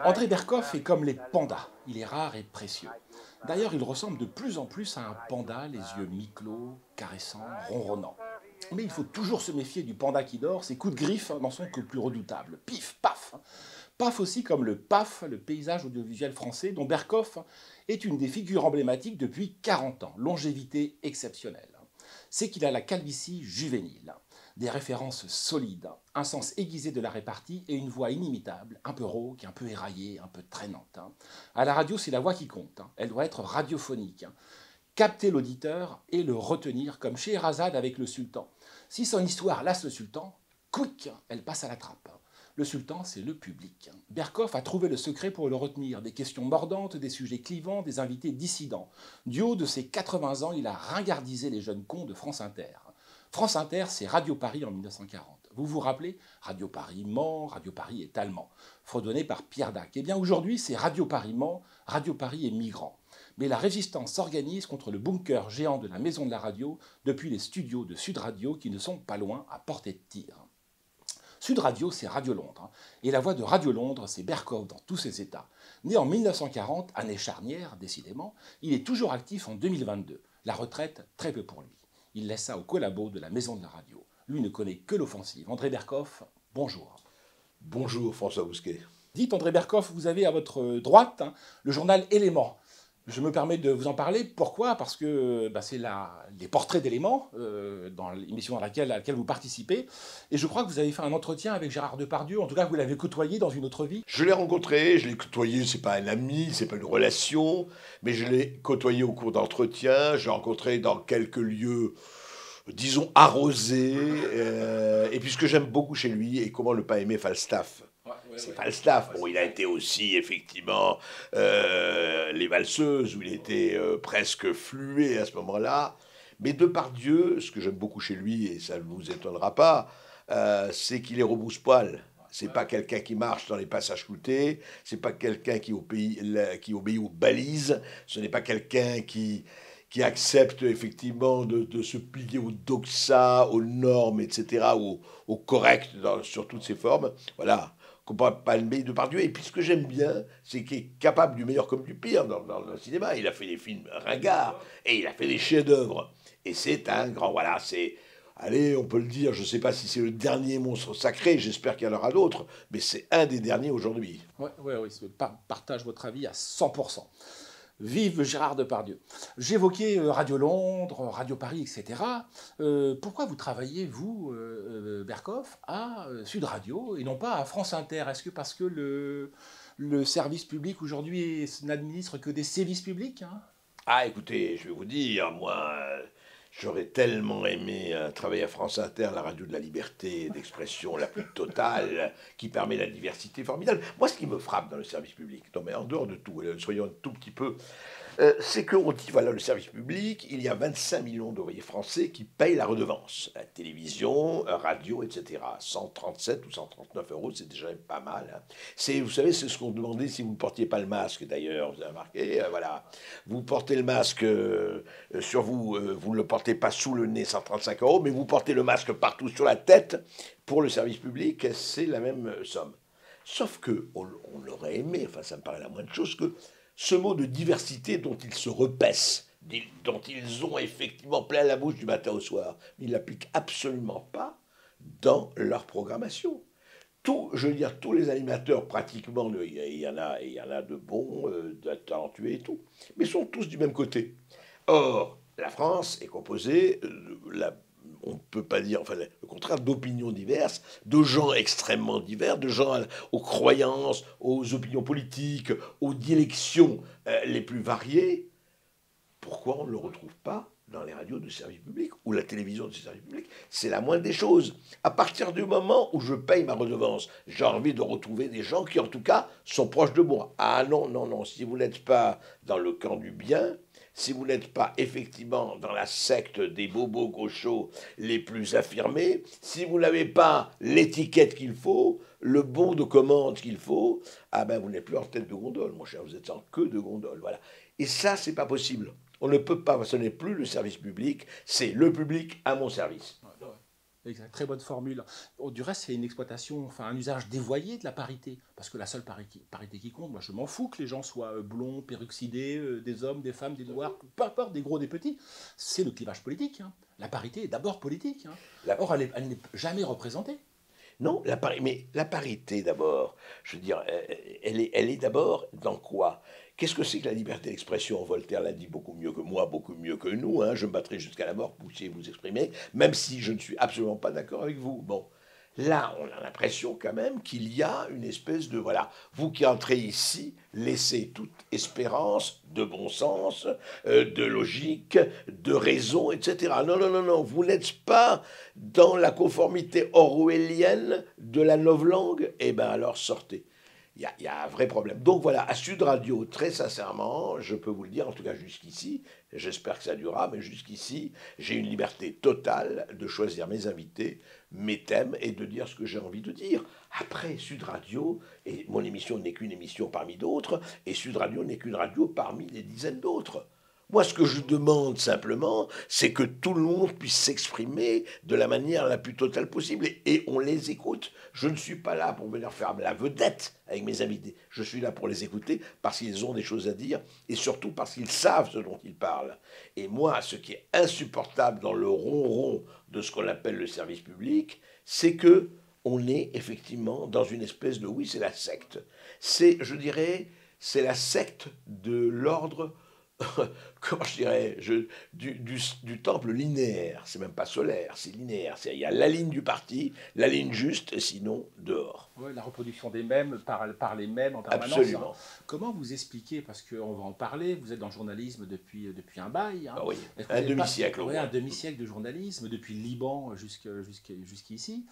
André Berkoff est comme les pandas, il est rare et précieux. D'ailleurs, il ressemble de plus en plus à un panda, les yeux mi-clos, caressants, ronronnants. Mais il faut toujours se méfier du panda qui dort, ses coups de griffe n'en sont que plus redoutables. Pif, paf. Paf aussi comme le PAF, le paysage audiovisuel français, dont Berkoff est une des figures emblématiques depuis 40 ans, longévité exceptionnelle. C'est qu'il a la calvitie juvénile, des références solides, un sens aiguisé de la répartie et une voix inimitable, un peu rauque, un peu éraillée, un peu traînante. À la radio, c'est la voix qui compte, elle doit être radiophonique. Capter l'auditeur et le retenir, comme Scheherazade avec le sultan. Si son histoire lasse le sultan, quick, elle passe à la trappe. Le sultan, c'est le public. Berkoff a trouvé le secret pour le retenir. Des questions mordantes, des sujets clivants, des invités dissidents. Du haut de ses 80 ans, il a ringardisé les jeunes cons de France Inter. France Inter, c'est Radio Paris en 1940. Vous vous rappelez? Radio Paris ment, Radio Paris est allemand. Fredonné par Pierre Dac. Eh bien aujourd'hui, c'est Radio Paris ment, Radio Paris est migrant. Mais la résistance s'organise contre le bunker géant de la maison de la radio depuis les studios de Sud Radio qui ne sont pas loin à portée de tir. Sud Radio, c'est Radio Londres. Et la voix de Radio Londres, c'est Berkoff dans tous ses états. Né en 1940, année charnière, décidément, il est toujours actif en 2022. La retraite, très peu pour lui. Il laisse ça aux collabos de la maison de la radio. Lui ne connaît que l'offensive. André Berkoff, bonjour. Bonjour François Bousquet. Dites André Berkoff, vous avez à votre droite le journal Éléments. Je me permets de vous en parler. Pourquoi? Parce que c'est les portraits d'éléments dans l'émission à laquelle vous participez. Et je crois que vous avez fait un entretien avec Gérard Depardieu. En tout cas, vous l'avez côtoyé dans une autre vie. Je l'ai rencontré, je l'ai côtoyé, c'est pas un ami, c'est pas une relation, mais je l'ai côtoyé au cours d'entretiens, je l'ai rencontré dans quelques lieux, disons, arrosés. Et puis ce que j'aime beaucoup chez lui, et comment ne pas aimer Falstaff. C'est Falstaff. Bon, il a été aussi, effectivement, les valseuses, où il était presque fluet à ce moment-là. Mais Depardieu, ce que j'aime beaucoup chez lui, et ça ne vous étonnera pas, c'est qu'il est rebrousse-poil. C'est pas quelqu'un qui marche dans les passages cloutés, c'est pas quelqu'un qui obéit aux balises, ce n'est pas quelqu'un qui accepte effectivement de se plier aux doxa, aux normes, etc., au correct sur toutes ses formes. Voilà. Qu'on peut palmer Depardieu. Et puis ce que j'aime bien, c'est qu'il est capable du meilleur comme du pire dans le cinéma. Il a fait des films ringards et il a fait des chefs-d'œuvre. Et c'est un grand, voilà, c'est, allez, on peut le dire, je ne sais pas si c'est le dernier monstre sacré, j'espère qu'il y en aura d'autres, mais c'est un des derniers aujourd'hui. Oui, partage votre avis à 100%. Vive Gérard Depardieu. J'évoquais Radio Londres, Radio Paris, etc. Pourquoi vous travaillez, vous, Berkoff, à Sud Radio et non pas à France Inter? Est-ce que parce que le service public aujourd'hui n'administre que des sévices publics, Ah, écoutez, je vais vous dire, moi, j'aurais tellement aimé travailler à France Inter, la radio de la liberté d'expression la plus totale, qui permet la diversité formidable. Moi, ce qui me frappe dans le service public, non mais en dehors de tout, soyons un tout petit peu, c'est qu'on dit, voilà, le service public, il y a 25 millions d'ouvriers français qui payent la redevance. La télévision, radio, etc. 137 ou 139 euros, c'est déjà pas mal. Vous savez, c'est ce qu'on demandait si vous ne portiez pas le masque, d'ailleurs. Vous avez remarqué, voilà. Vous portez le masque sur vous, vous ne le portez pas sous le nez, 135 euros, mais vous portez le masque partout sur la tête. Pour le service public, c'est la même somme. Sauf que on l'aurait aimé, enfin ça me paraît la moindre chose, que ce mot de diversité dont ils se repaissent, dont ils ont effectivement plein la bouche du matin au soir, ils ne l'appliquent absolument pas dans leur programmation. Je veux dire, tous les animateurs, pratiquement, il y en a de bons, de talentueux et tout, mais sont tous du même côté. Or, la France est composée, on ne peut pas dire, enfin, le contraire, d'opinions diverses, de gens extrêmement divers, de gens aux croyances, aux opinions politiques, aux directions les plus variées. Pourquoi on ne le retrouve pas dans les radios de service public ou la télévision de service public? C'est la moindre des choses. À partir du moment où je paye ma redevance, j'ai envie de retrouver des gens qui, en tout cas, sont proches de moi. Ah non, non, non, si vous n'êtes pas dans le camp du bien, si vous n'êtes pas effectivement dans la secte des bobos gauchos les plus affirmés, si vous n'avez pas l'étiquette qu'il faut, le bon de commande qu'il faut, ah ben vous n'êtes plus en tête de gondole, mon cher, vous êtes en queue de gondole, voilà. Et ça, c'est pas possible. On ne peut pas, ce n'est plus le service public, c'est le public à mon service. Exact, très bonne formule. Du reste, c'est une exploitation, enfin un usage dévoyé de la parité. Parce que la seule parité qui compte, moi je m'en fous que les gens soient blonds, peroxydés, des hommes, des femmes, des noirs, peu importe, des gros, des petits. C'est le clivage politique, hein. La parité est d'abord politique, hein. La- Or, elle n'est jamais représentée. Non, mais la parité d'abord, je veux dire, elle est d'abord dans quoi? Qu'est-ce que c'est que la liberté d'expression? Voltaire l'a dit beaucoup mieux que moi, beaucoup mieux que nous, hein. Je me battrai jusqu'à la mort, puissiez vous exprimer, même si je ne suis absolument pas d'accord avec vous. Bon, là, on a l'impression quand même qu'il y a une espèce de, voilà, vous qui entrez ici, laissez toute espérance de bon sens, de logique, de raison, etc. Non, non, non, non, vous n'êtes pas dans la conformité orwellienne de la novlangue, eh bien alors sortez. Il y a un vrai problème. Donc voilà, à Sud Radio, très sincèrement, je peux vous le dire, en tout cas jusqu'ici, j'espère que ça durera, mais jusqu'ici, j'ai une liberté totale de choisir mes invités, mes thèmes et de dire ce que j'ai envie de dire. Après, Sud Radio, et mon émission n'est qu'une émission parmi d'autres, et Sud Radio n'est qu'une radio parmi des dizaines d'autres. Moi, ce que je demande simplement, c'est que tout le monde puisse s'exprimer de la manière la plus totale possible. Et on les écoute. Je ne suis pas là pour venir faire la vedette avec mes invités. Je suis là pour les écouter parce qu'ils ont des choses à dire et surtout parce qu'ils savent ce dont ils parlent. Et moi, ce qui est insupportable dans le ronron de ce qu'on appelle le service public, c'est que on est effectivement dans une espèce de... Oui, c'est la secte. C'est, je dirais, c'est la secte de l'ordre... comment je dirais, du temple linéaire, c'est même pas solaire, c'est linéaire. Il y a la ligne du parti, la ligne juste, et sinon dehors. Ouais, la reproduction des mêmes par les mêmes en permanence, hein. Absolument. Comment vous expliquez, parce qu'on va en parler, vous êtes dans le journalisme depuis un bail, hein. Ah oui, Est-ce que un vous n'avez pas- demi-siècle au ouais, moins. un demi-siècle de journalisme, depuis le Liban jusqu'ici.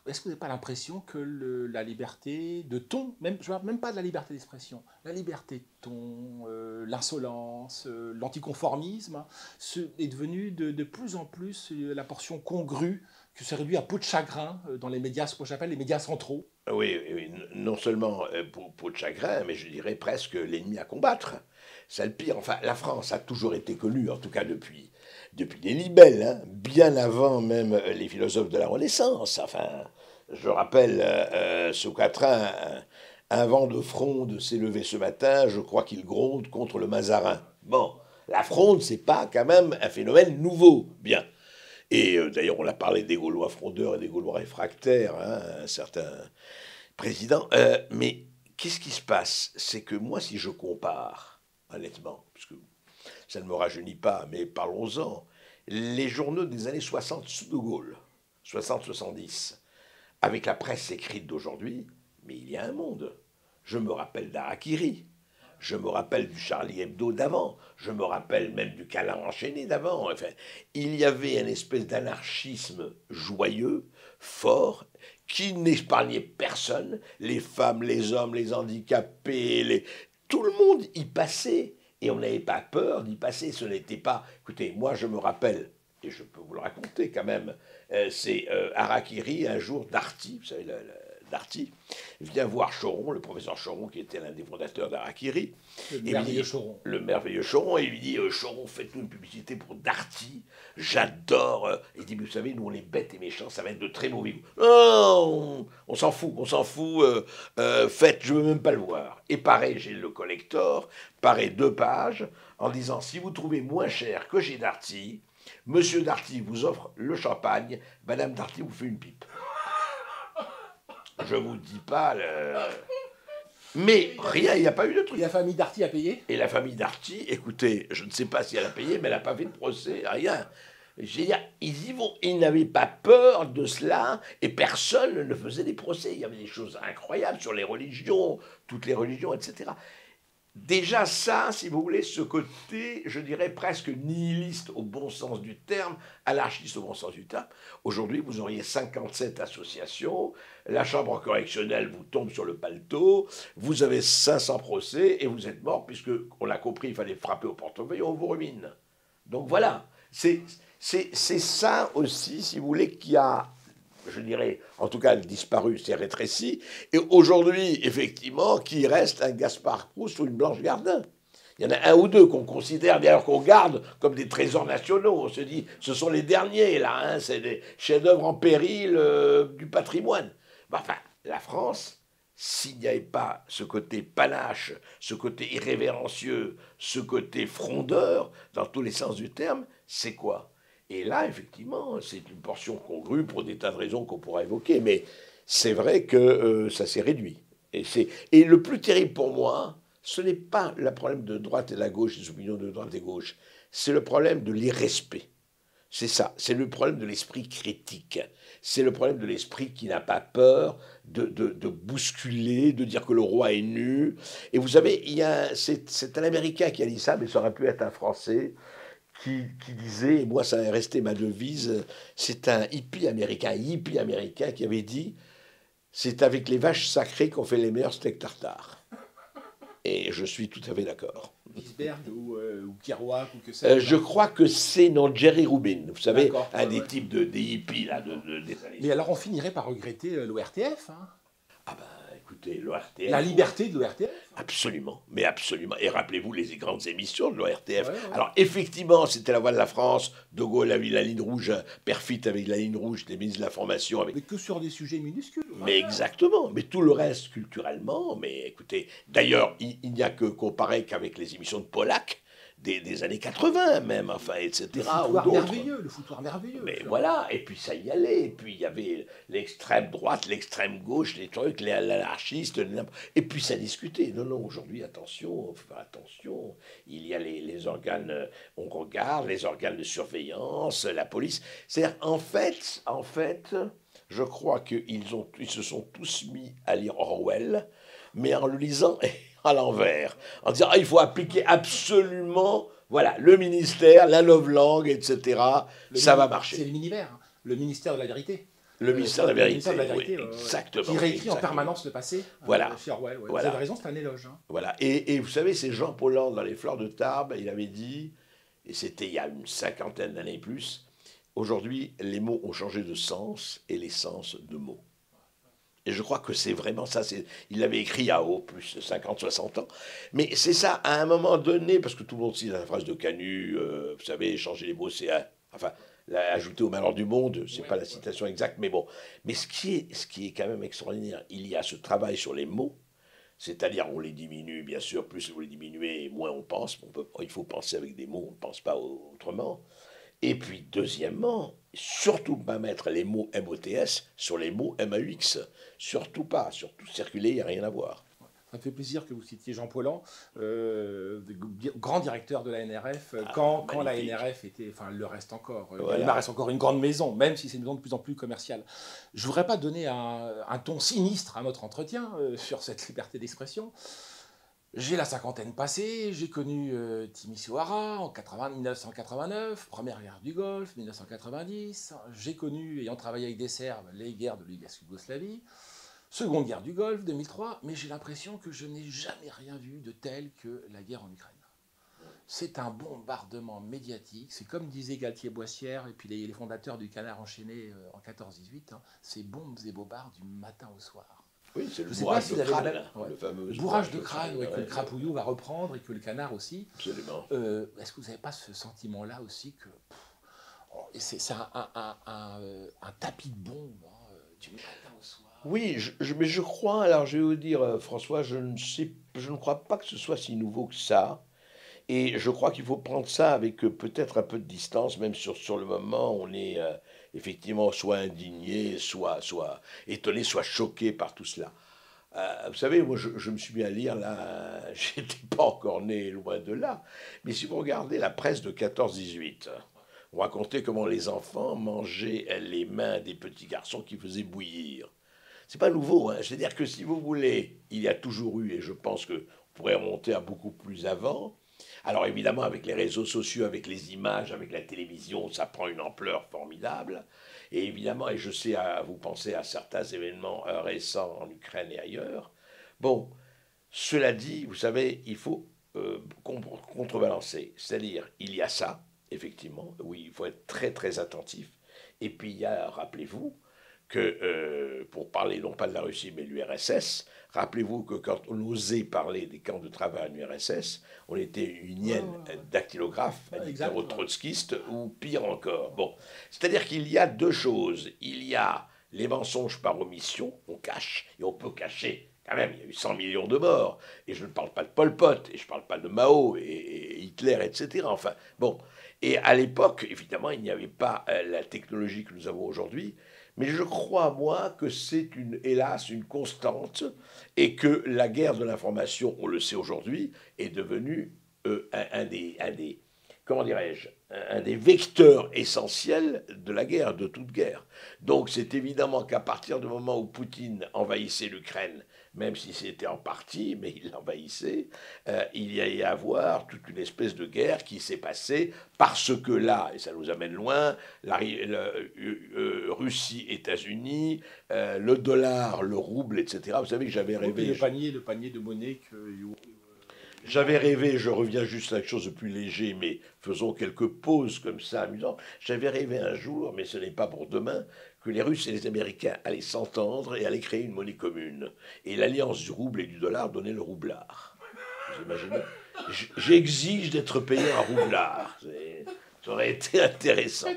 Est-ce que vous n'avez pas l'impression que la liberté de ton, même, je parle même pas de la liberté d'expression, la liberté de ton, l'insolence, l'anticonformisme, hein, est devenue de plus en plus la portion congrue que c'est réduit à peau de chagrin dans les médias, ce que j'appelle les médias centraux? Oui, oui, oui, non seulement pour de chagrin, mais je dirais presque l'ennemi à combattre. C'est le pire. Enfin, la France a toujours été connue, en tout cas depuis les libelles, hein, bien avant même les philosophes de la Renaissance. Enfin, je rappelle ce quatrain, un vent de fronde s'est levé ce matin, je crois qu'il gronde contre le Mazarin. Bon, la fronde, c'est pas quand même un phénomène nouveau, bien. Et d'ailleurs, on a parlé des Gaulois frondeurs et des Gaulois réfractaires, hein, un certain président. Mais qu'est-ce qui se passe? C'est que moi, si je compare, honnêtement, puisque ça ne me rajeunit pas, mais parlons-en, les journaux des années 60 sous De Gaulle, 60-70, avec la presse écrite d'aujourd'hui, mais il y a un monde. Je me rappelle d'Harakiri. Je me rappelle du Charlie Hebdo d'avant, je me rappelle même du Câlin enchaîné d'avant. Enfin, il y avait une espèce d'anarchisme joyeux, fort, qui n'épargnait personne, les femmes, les hommes, les handicapés, tout le monde y passait. Et on n'avait pas peur d'y passer, ce n'était pas... Écoutez, moi je me rappelle, et je peux vous le raconter quand même, c'est Harakiri, un jour, Darty, vous savez, Darty, vient voir Choron, le professeur Choron, qui était l'un des fondateurs d'Harakiri. Le merveilleux Choron. Le merveilleux Choron, et il lui dit Choron, faites-nous une publicité pour Darty, j'adore. Il dit, mais vous savez, nous, on est bêtes et méchants, ça va être de très mauvais goût. Non, on s'en fout, faites, je veux même pas le voir. Et pareil, j'ai le collector, pareil, 2 pages, en disant, si vous trouvez moins cher que chez Darty, Monsieur Darty vous offre le champagne, Madame Darty vous fait une pipe. Je vous dis pas Mais rien, il n'y a pas eu de truc. Et la famille Darty a payé? Et la famille Darty, écoutez, je ne sais pas si elle a payé, mais elle n'a pas fait de procès, rien. Ils n'avaient pas peur de cela, et personne ne faisait des procès. Il y avait des choses incroyables sur les religions, toutes les religions, etc. Déjà ça, si vous voulez, ce côté, je dirais presque nihiliste au bon sens du terme, anarchiste au bon sens du terme. Aujourd'hui, vous auriez 57 associations, la chambre correctionnelle vous tombe sur le paletot, vous avez 500 procès et vous êtes mort, puisque, on l'a compris, il fallait frapper au portefeuille, on vous ruine. Donc voilà, c'est ça aussi, si vous voulez, qui a... je dirais, en tout cas, disparu, c'est rétréci, et aujourd'hui, effectivement, qu'il reste un Gaspard Proust ou une Blanche Gardin. Il y en a un ou deux qu'on considère, d'ailleurs qu'on garde comme des trésors nationaux. On se dit, ce sont les derniers, là, hein, c'est des chefs-d'œuvre en péril du patrimoine. Mais enfin, la France, s'il n'y avait pas ce côté panache, ce côté irrévérencieux, ce côté frondeur, dans tous les sens du terme, c'est quoi? Et là, effectivement, c'est une portion congrue pour des tas de raisons qu'on pourra évoquer, mais c'est vrai que ça s'est réduit. Et le plus terrible pour moi, ce n'est pas le problème de droite et de la gauche, des opinions de droite et gauche, c'est le problème de l'irrespect. C'est ça, c'est le problème de l'esprit critique. C'est le problème de l'esprit qui n'a pas peur de bousculer, de dire que le roi est nu. Et vous savez, c'est un Américain qui a dit ça, mais ça aurait pu être un Français, qui disait, et moi ça est resté ma devise, c'est un hippie américain qui avait dit, c'est avec les vaches sacrées qu'on fait les meilleurs steaks tartare. Et je suis tout à fait d'accord. Gisbert ou Kerouac ou que sais-je. Je crois que c'est non Jerry Rubin, vous savez, un des ouais. types des hippies là, des années. Mais alors on finirait par regretter l'ORTF. Hein. Ah ben, écoutez, l'ORTF... La liberté de l'ORTF. Absolument, mais absolument. Et rappelez-vous les grandes émissions de l'ORTF. Ouais, ouais. Alors, effectivement, c'était la voix de la France. De Gaulle a vu la ligne rouge, Perfit avec la ligne rouge, les ministres de l'information. Avec... Mais que sur des sujets minuscules. Mais exactement. Mais tout le reste, culturellement, mais écoutez, d'ailleurs, il n'y a que comparer qu'avec les émissions de Pollack, des années 80 même, enfin, etc. Le foutoir merveilleux. Mais voilà, et puis ça y allait, et puis il y avait l'extrême droite, l'extrême gauche, les trucs, les anarchistes, et puis ça discutait. Non, non, aujourd'hui, attention, attention, il y a les organes, on regarde, les organes de surveillance, la police. C'est-à-dire, en fait, je crois qu'ils se sont tous mis à lire Orwell, mais en le lisant à l'envers, en disant il faut appliquer absolument, voilà, le ministère, la novlangue, etc. Ça va marcher. C'est le Minivers, hein, le ministère de la vérité. Le ministère de la vérité, oui, exactement. Qui réécrit en permanence le passé. Voilà. Chez Orwell. Ouais. Voilà. Vous avez raison, c'est un éloge. Hein. Voilà. Et vous savez, c'est Jean Paulhan dans Les Fleurs de Tarbes, il avait dit, et c'était il y a une cinquantaine d'années plus, aujourd'hui, les mots ont changé de sens et les sens de mots. Et je crois que c'est vraiment ça. Il l'avait écrit il y a plus de 50, 60 ans. Mais c'est ça, à un moment donné, parce que tout le monde cite la phrase de Camus, vous savez, changer les mots, c'est... Enfin, ajouter au malheur du monde, c'est pas la citation exacte, mais bon. Mais ce qui est quand même extraordinaire, il y a ce travail sur les mots, c'est-à-dire on les diminue, bien sûr, plus vous les diminuez, moins on pense. Il faut penser avec des mots, on ne pense pas autrement. Et puis, deuxièmement, surtout pas mettre les mots MOTS sur les mots MAUX. Surtout pas. Surtout circuler, il n'y a rien à voir. Ça me fait plaisir que vous citiez Jean Paulhan, grand directeur de la NRF, quand la NRF était, enfin, elle le reste encore. Voilà. Il reste encore une grande maison, même si c'est une maison de plus en plus commerciale. Je ne voudrais pas donner un ton sinistre à notre entretien sur cette liberté d'expression. J'ai la cinquantaine passée, j'ai connu Timissi Oara en 1989, première guerre du Golfe, 1990. J'ai connu, ayant travaillé avec des Serbes, les guerres de l'ex-Yougoslavie, seconde guerre du Golfe, 2003, mais j'ai l'impression que je n'ai jamais rien vu de tel que la guerre en Ukraine. C'est un bombardement médiatique, c'est comme disait Galtier-Boissière et puis les fondateurs du Canard enchaîné en 14-18, hein, c'est bombes et bobards du matin au soir. Oui, c'est le bourrage de crâne, le fameux bourrage de crâne, que le Crapouillou va reprendre et que le Canard aussi. Absolument. Est-ce que vous n'avez pas ce sentiment-là aussi que c'est un tapis de bombes du matin au soir? Oui, mais je crois, alors je vais vous dire, François, je ne crois pas que ce soit si nouveau que ça. Et je crois qu'il faut prendre ça avec peut-être un peu de distance, même sur le moment, on est effectivement soit indigné, soit étonné, soit choqué par tout cela. Vous savez, moi je me suis mis à lire, là, j'étais pas encore né, loin de là, mais si vous regardez la presse de 14-18, on racontait comment les enfants mangeaient les mains des petits garçons qui faisaient bouillir. C'est pas nouveau, hein. C'est-à-dire que si vous voulez, il y a toujours eu, et je pense qu'on pourrait remonter à beaucoup plus avant. Alors évidemment, avec les réseaux sociaux, avec les images, avec la télévision, ça prend une ampleur formidable. Et évidemment, et je sais, vous pensez à certains événements récents en Ukraine et ailleurs. Bon, cela dit, vous savez, il faut contrebalancer. C'est-à-dire, il y a ça, effectivement, oui, il faut être très très attentif. Et puis il y a, rappelez-vous, que, pour parler non pas de la Russie, mais de l'URSS, rappelez-vous que quand on osait parler des camps de travail en URSS, on était une hyène dactylographe, un dictateur trotskiste, ou pire encore. Bon, c'est-à-dire qu'il y a deux choses. Il y a les mensonges par omission, on cache, et on peut cacher. Quand même, il y a eu 100 millions de morts, et je ne parle pas de Pol Pot, et je ne parle pas de Mao, et Hitler, etc. Enfin, bon. Et à l'époque, évidemment, il n'y avait pas la technologie que nous avons aujourd'hui, mais je crois, moi, que c'est hélas, une constante, et que la guerre de l'information, on le sait aujourd'hui, est devenue comment dirais-je, un des vecteurs essentiels de la guerre, de toute guerre. Donc c'est évidemment qu'à partir du moment où Poutine envahissait l'Ukraine, même si c'était en partie, mais il l'envahissait, il y a y avoir toute une espèce de guerre qui s'est passée parce que là, et ça nous amène loin, Russie, États-Unis, le dollar, le rouble, etc. Vous savez que j'avais rêvé... Le panier de monnaie que... J'avais rêvé, je reviens juste à quelque chose de plus léger, mais faisons quelques pauses comme ça, amusantes. J'avais rêvé un jour, mais ce n'est pas pour demain, que les Russes et les Américains allaient s'entendre et allaient créer une monnaie commune. Et l'alliance du rouble et du dollar donnait le roublard. Vous imaginez? J'exige d'être payé en roublard. Ça aurait été intéressant.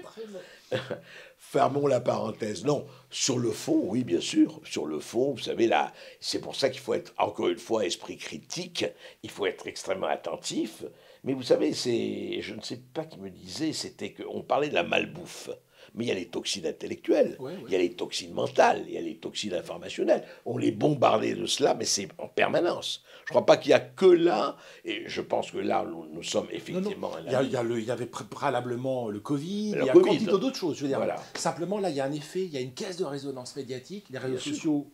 Fermons la parenthèse. Non, sur le fond, oui, bien sûr. Sur le fond, vous savez, là, c'est pour ça qu'il faut être, encore une fois, esprit critique. Il faut être extrêmement attentif. Mais vous savez, je ne sais pas qui me disait, c'était qu'on parlait de la malbouffe. Mais il y a les toxines intellectuelles, il y a les toxines mentales, il y a les toxines informationnelles. On les bombardait de cela, mais c'est en permanence. Je ne crois pas qu'il y a que là, et je pense que là, nous sommes effectivement... Il y avait préalablement le Covid, il y a quantité d'autres choses. Je veux dire, voilà. Simplement, là, il y a un effet, il y a une caisse de résonance médiatique. Les réseaux sociaux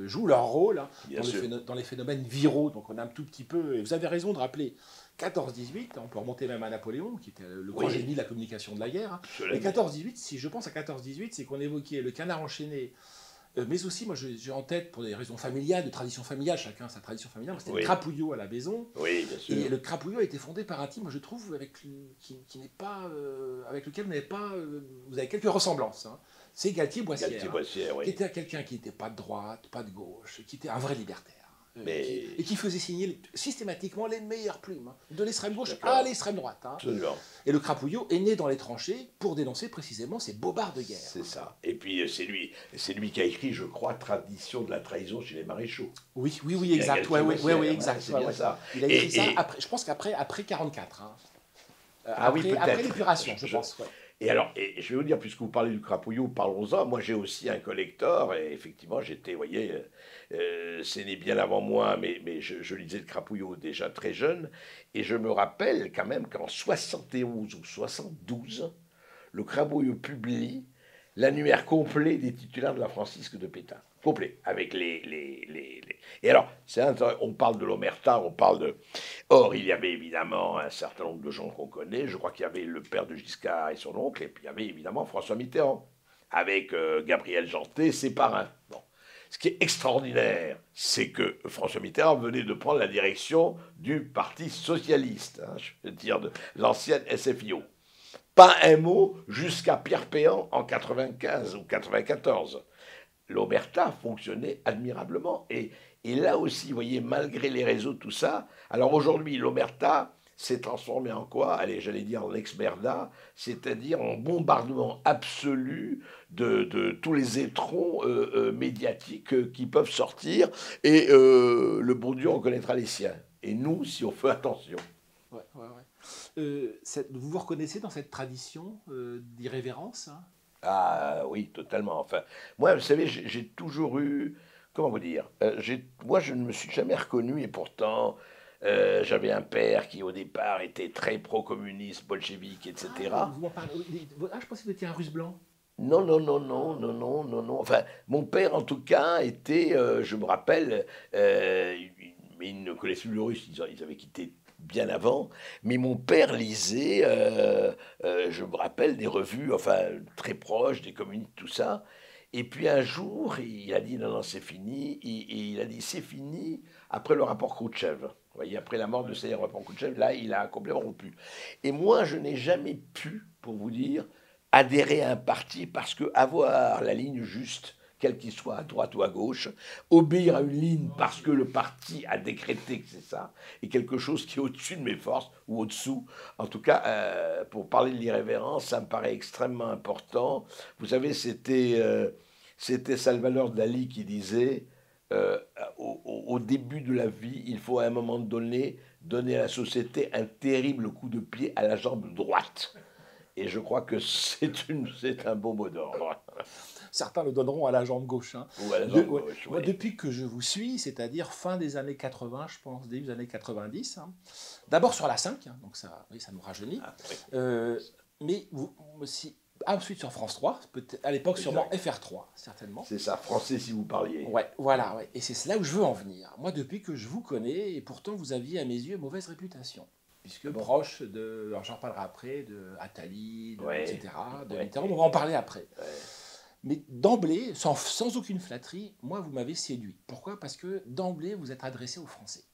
jouent leur rôle dans les phénomènes viraux. Donc, on a un tout petit peu... Et vous avez raison de rappeler 14-18, on peut remonter même à Napoléon, qui était le grand génie de la communication de la guerre. Et 14-18, si je pense à 14-18, c'est qu'on évoquait le canard enchaîné, mais aussi, moi j'ai en tête, pour des raisons familiales, de tradition familiale, chacun sa tradition familiale, c'était le crapouillot à la maison. Oui, bien sûr. Et le crapouillot a été fondé par un type, moi je trouve, qui n'est pas, avec lequel vous avez quelques ressemblances. Hein. C'est Galtier Boissière, qui était quelqu'un qui n'était pas de droite, pas de gauche, qui était un vrai libertaire. Et qui faisait signer systématiquement les meilleures plumes, hein, de l'extrême gauche à l'extrême droite. Hein. Et le crapouillot est né dans les tranchées pour dénoncer précisément ces bobards de guerre. C'est ça. Et puis c'est lui qui a écrit, je crois, Tradition de la trahison chez les maréchaux. Oui, exact. Oui, exact. C'est ça. Il a écrit ça, après, je pense qu'après 44. Hein. Après l'épuration, je pense. Ouais. Et alors, je vais vous dire, puisque vous parlez du crapouillot, parlons-en. Moi, j'ai aussi un collector, et effectivement, j'étais, vous voyez, c'est né bien avant moi, mais je lisais le crapouillot déjà très jeune, et je me rappelle quand même qu'en 71 ou 72, le crapouillot publie l'annuaire complet des titulaires de la Francisque de Pétain. Complet, avec Et alors, on parle de l'omerta, on parle de... Or, il y avait évidemment un certain nombre de gens qu'on connaît. Je crois qu'il y avait le père de Giscard et son oncle, et puis il y avait évidemment François Mitterrand, avec Gabriel Janté, ses parrains. Bon. Ce qui est extraordinaire, c'est que François Mitterrand venait de prendre la direction du Parti socialiste, hein, je veux dire de l'ancienne SFIO. Pas un mot jusqu'à Pierre Péan en 95 ou 94. L'omerta fonctionnait admirablement. Et là aussi, vous voyez, malgré les réseaux, tout ça, alors aujourd'hui, l'omerta s'est transformé en quoi? Allez, j'allais dire en ex-merda, c'est-à-dire en bombardement absolu de tous les étrons médiatiques qui peuvent sortir, et le bon Dieu reconnaîtra les siens. Et nous, si on fait attention. Vous vous reconnaissez dans cette tradition d'irrévérence, hein? Ah oui, totalement. Enfin, moi, vous savez, j'ai toujours eu, comment vous dire, moi, je ne me suis jamais reconnu, et pourtant, j'avais un père qui, au départ, était très pro-communiste, bolchevique, etc. Vous m'en parlez. Je pensais que vous étiez un russe blanc. Non. Enfin, mon père, en tout cas, était, je me rappelle, mais ils ne connaissaient plus le russe, ils avaient quitté bien avant, mais mon père lisait, je me rappelle, des revues, enfin, très proches, des communistes, tout ça. Et puis un jour, il a dit non, c'est fini. Il a dit c'est fini après le rapport Khrouchtchev. Vous voyez, après la mort de Sergei Khrouchtchev, là, il a complètement rompu. Et moi, je n'ai jamais pu, pour vous dire, adhérer à un parti parce que avoir la ligne juste, quel qu'il soit, à droite ou à gauche, obéir à une ligne parce que le parti a décrété que c'est ça, et quelque chose qui est au-dessus de mes forces, ou au-dessous. En tout cas, pour parler de l'irrévérence, ça me paraît extrêmement important. Vous savez, c'était Salvador Dali qui disait, au début de la vie, il faut à un moment donné donner à la société un terrible coup de pied à la jambe droite. Et je crois que c'est un beau mot d'ordre. Certains le donneront à la jambe gauche. Hein. Ou à la jambe gauche, Moi, oui. depuis que je vous suis, c'est-à-dire fin des années 80, je pense, début des années 90, hein, d'abord sur la 5, hein, donc ça, oui, ça nous rajeunit, Ah, oui. mais vous aussi, ensuite sur France 3, à l'époque sûrement Exact. FR3, certainement. C'est ça, français si vous parliez. Ouais, voilà, ouais. Et c'est là où je veux en venir. Moi, depuis que je vous connais, et pourtant vous aviez à mes yeux mauvaise réputation. Puisque Bon. proche de, alors j'en reparlerai après, de Attali, Ouais. etc., de Ouais. Mitterrand, on va en parler après. Ouais. Mais d'emblée, sans aucune flatterie, moi, vous m'avez séduit. Pourquoi? Parce que d'emblée, vous êtes adressé aux Français.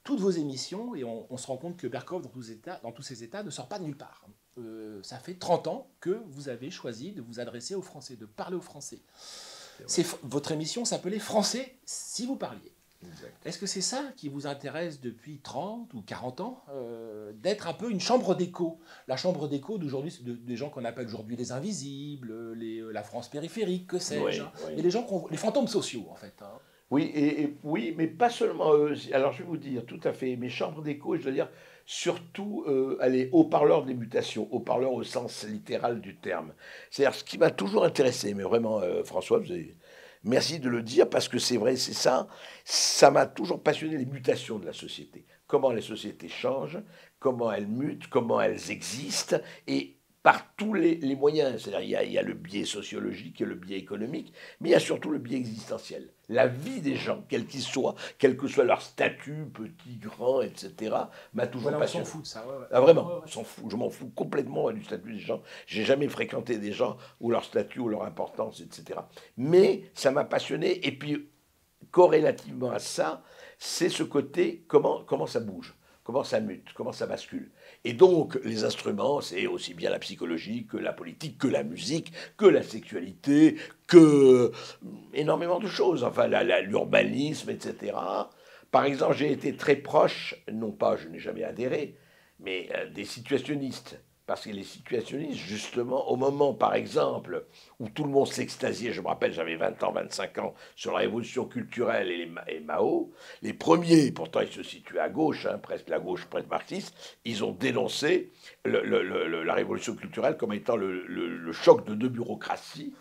Toutes vos émissions, et on se rend compte que Berkov, dans tous ces états, ne sort pas de nulle part. Ça fait 30 ans que vous avez choisi de vous adresser aux Français, de parler aux Français. Votre émission s'appelait Français si vous parliez. Exact. Est-ce que c'est ça qui vous intéresse depuis 30 ou 40 ans, d'être un peu une chambre d'écho? La chambre d'écho d'aujourd'hui, des gens qu'on appelle aujourd'hui les invisibles, la France périphérique, que sais-je, Oui, hein. oui. Et les gens, les fantômes sociaux, en fait. Hein. Oui, oui, mais pas seulement eux. Alors je vais vous dire, tout à fait, mes chambres d'écho, je dois dire, surtout, allez, haut-parleurs des mutations, haut-parleurs au sens littéral du terme. C'est-à-dire, ce qui m'a toujours intéressé, mais vraiment, François, merci de le dire, parce que c'est vrai, c'est ça, ça m'a toujours passionné les mutations de la société. Comment les sociétés changent, comment elles mutent, comment elles existent, et par tous les moyens. C'est-à-dire, il y a le biais sociologique et le biais économique, mais il y a surtout le biais existentiel. La vie des gens, quels qu'ils soient, quel que soit leur statut, petit, grand, etc., m'a toujours Voilà, on passionné. s'en fout de ça. Ouais, ouais. Ah, vraiment, Ouais, ouais. on s'en fout. Je m'en fous complètement du statut des gens. J'ai jamais fréquenté des gens ou leur statut ou leur importance, etc. Mais ça m'a passionné. Et puis, corrélativement à ça, c'est ce côté comment ça bouge, comment ça mute, comment ça bascule. Et donc, les instruments, c'est aussi bien la psychologie que la politique, que la musique, que la sexualité, que énormément de choses. Enfin, l'urbanisme, etc. Par exemple, j'ai été très proche, non pas, je n'ai jamais adhéré, mais des situationnistes. Parce que les situationnistes, justement, au moment, par exemple, où tout le monde s'extasiait, je me rappelle, j'avais 20 ans, 25 ans, sur la révolution culturelle et Mao, les premiers, pourtant ils se situaient à gauche, hein, presque la gauche, presque marxiste, ils ont dénoncé la révolution culturelle comme étant le choc de deux bureaucraties,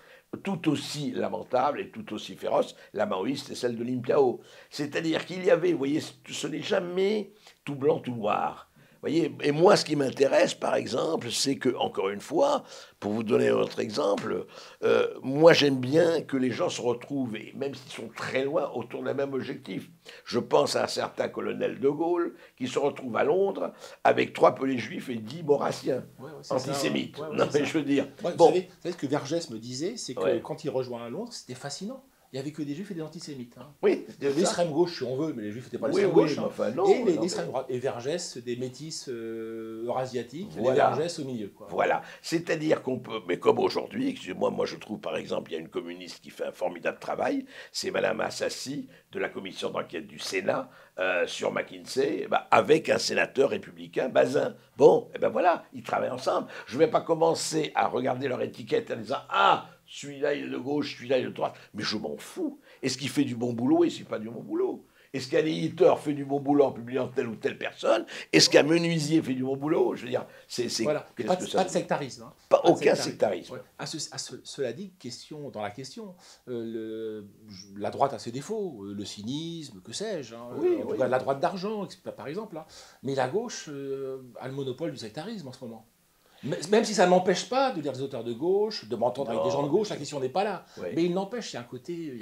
tout aussi lamentable et tout aussi féroce, la maoïste et celle de Lin Piao. C'est-à-dire qu'il y avait, vous voyez, ce n'est jamais tout blanc, tout noir. Voyez, et moi, ce qui m'intéresse, par exemple, c'est que, encore une fois, pour vous donner un autre exemple, moi, j'aime bien que les gens se retrouvent, et même s'ils sont très loin, autour d'un même objectif. Je pense à un certain colonel de Gaulle qui se retrouve à Londres avec 3 pelés juifs et 10 maurassiens, Ouais, ouais, c'est antisémites. ça, ouais. Ouais, Non, c'est mais ça. je veux dire, Ouais, bon, vous savez ce que Vergès me disait, c'est que Ouais. quand il rejoint Londres, c'était fascinant. Il n'y avait que des juifs et des antisémites. Hein. oui, c'est ça. L'extrême gauche, si on veut, mais les juifs n'étaient pas Oui, l'extrême oui, gauche. mais Hein. enfin, non. Et non, l'extrême mais- droite. Et Vergès, des métis eurasiatiques, Voilà. des Vergès au milieu. Quoi. Voilà, c'est-à-dire qu'on peut, mais comme aujourd'hui, excusez-moi, moi je trouve par exemple, il y a une communiste qui fait un formidable travail, c'est Madame Assassi de la commission d'enquête du Sénat sur McKinsey, avec un sénateur républicain, Bazin. Bon, et ben voilà, ils travaillent ensemble. Je ne vais pas commencer à regarder leur étiquette en disant ah, celui-là il est de gauche, celui-là il est de droite, mais je m'en fous. Est-ce qu'il fait du bon boulot et c'est pas du bon boulot? Est-ce qu'un éditeur fait du bon boulot en publiant telle ou telle personne? Est-ce qu'un menuisier fait du bon boulot? Je veux dire, c'est Voilà, et qu'est-ce pas, que de, ça pas veut de dire? sectarisme. Hein. Pas Pas de aucun sectarisme. sectarisme. Ouais. Cela dit, dans la question, la droite a ses défauts, le cynisme, que sais-je. Hein, Oui, en tout oui. cas, la droite d'argent, par exemple. Hein. Mais la gauche a le monopole du sectarisme en ce moment. Même si ça ne m'empêche pas de lire des auteurs de gauche, de m'entendre avec des gens de Non, gauche, la question n'est pas là. Ouais. Mais il n'empêche, il y a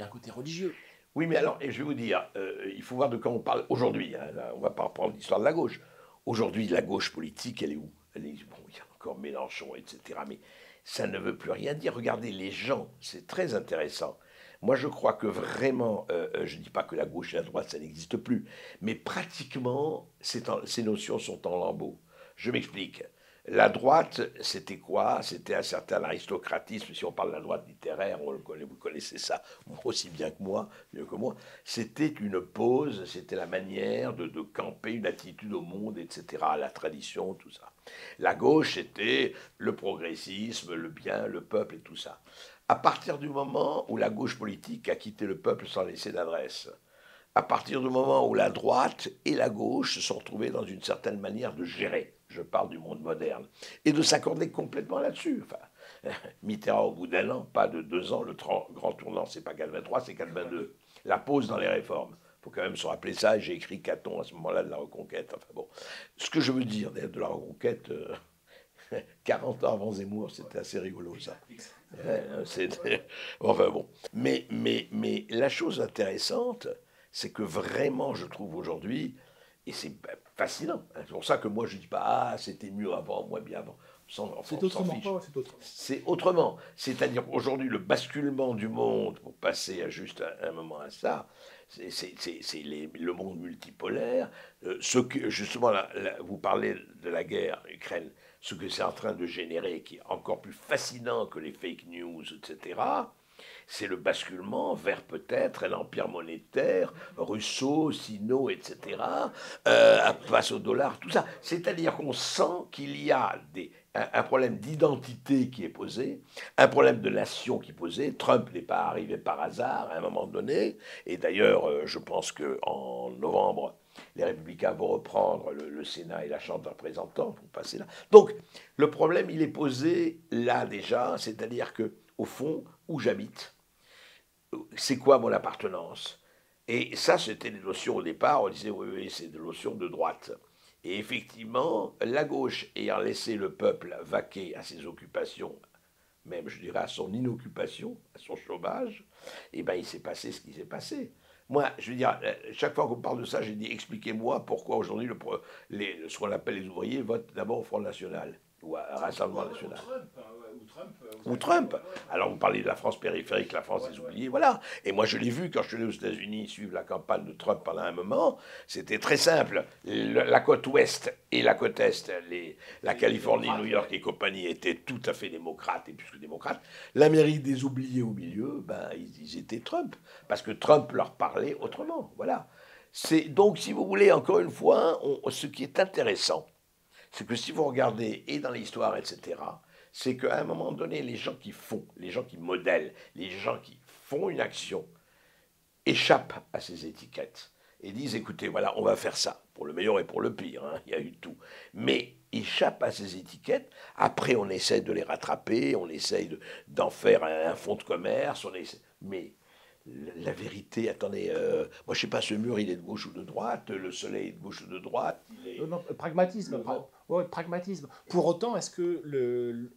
un côté religieux. Oui, mais alors, et je vais vous dire, il faut voir de quoi on parle aujourd'hui. Hein, là, on ne va pas reprendre l'histoire de la gauche. Aujourd'hui, la gauche politique, elle est où? Elle est, bon, il y a encore Mélenchon, etc. Mais ça ne veut plus rien dire. Regardez, les gens, c'est très intéressant. Moi, je crois que vraiment, je ne dis pas que la gauche et la droite, ça n'existe plus, mais pratiquement, ces notions sont en lambeaux. Je m'explique. La droite, c'était quoi? C'était un certain aristocratisme. Si on parle de la droite littéraire, on le connaît, vous connaissez ça aussi bien que moi, mieux que moi. C'était une pose, c'était la manière de camper une attitude au monde, etc., la tradition, tout ça. La gauche, c'était le progressisme, le bien, le peuple et tout ça. À partir du moment où la gauche politique a quitté le peuple sans laisser d'adresse, à partir du moment où la droite et la gauche se sont retrouvées dans une certaine manière de gérer, je parle du monde moderne, et de s'accorder complètement là-dessus. Enfin, Mitterrand, au bout d'un an, pas de 2 ans, le grand tournant, c'est pas 4-23, c'est 4-22. La pause dans les réformes. Il faut quand même se rappeler ça, et j'ai écrit Caton à ce moment-là de la Reconquête. Enfin bon, ce que je veux dire de la Reconquête, 40 ans avant Zemmour, c'était assez rigolo ça. Enfin bon. Mais la chose intéressante, c'est que vraiment, je trouve aujourd'hui, et c'est fascinant, hein, c'est pour ça que moi je ne dis pas, ah, c'était mieux avant, moins bien avant. C'est autrement. C'est autrement. C'est-à-dire aujourd'hui, le basculement du monde, pour passer à juste un moment à ça, c'est le monde multipolaire. Ce que, justement, vous parlez de la guerre en Ukraine, ce que c'est en train de générer, qui est encore plus fascinant que les fake news, etc., c'est le basculement vers peut-être un empire monétaire, Rousseau, Sino, etc., face au dollar, tout ça. C'est-à-dire qu'on sent qu'il y a un problème d'identité qui est posé, un problème de nation qui est posé. Trump n'est pas arrivé par hasard à un moment donné, et d'ailleurs, je pense qu'en novembre, les Républicains vont reprendre le Sénat et la Chambre des représentants pour passer là. Donc, le problème, il est posé là déjà, c'est-à-dire que, au fond, où j'habite, c'est quoi mon appartenance? Et ça, c'était des notions au départ, on disait, oui, oui, c'est des notions de droite. Et effectivement, la gauche ayant laissé le peuple vaquer à ses occupations, même je dirais à son inoccupation, à son chômage, eh bien il s'est passé ce qui s'est passé. Moi, je veux dire, chaque fois qu'on parle de ça, j'ai dit, expliquez-moi pourquoi aujourd'hui ce qu'on appelle les ouvriers votent d'abord au Front National ou à Rassemblement National. Ou Trump. Alors vous parlez de la France périphérique, la France des oubliés, voilà. Et moi je l'ai vu quand je suis allé aux États-Unis suivre la campagne de Trump pendant un moment. C'était très simple. La côte ouest et la côte est, la Californie, New York et compagnie étaient tout à fait démocrates et plus que démocrates. L'Amérique des oubliés au milieu, ben ils étaient Trump parce que Trump leur parlait autrement. Voilà. C'est donc si vous voulez encore une fois, ce qui est intéressant, c'est que si vous regardez et dans l'histoire, etc., c'est qu'à un moment donné, les gens qui font, les gens qui modèlent, les gens qui font une action échappent à ces étiquettes et disent, écoutez, voilà, on va faire ça, pour le meilleur et pour le pire, hein, il y a eu tout. Mais échappent à ces étiquettes, après on essaie de les rattraper, on essaie d'en faire un fonds de commerce, mais la vérité, attendez, moi je sais pas, ce mur il est de gauche ou de droite, le soleil est de gauche ou de droite. Non, pragmatisme. Ouais, pragmatisme. Pour autant, est-ce que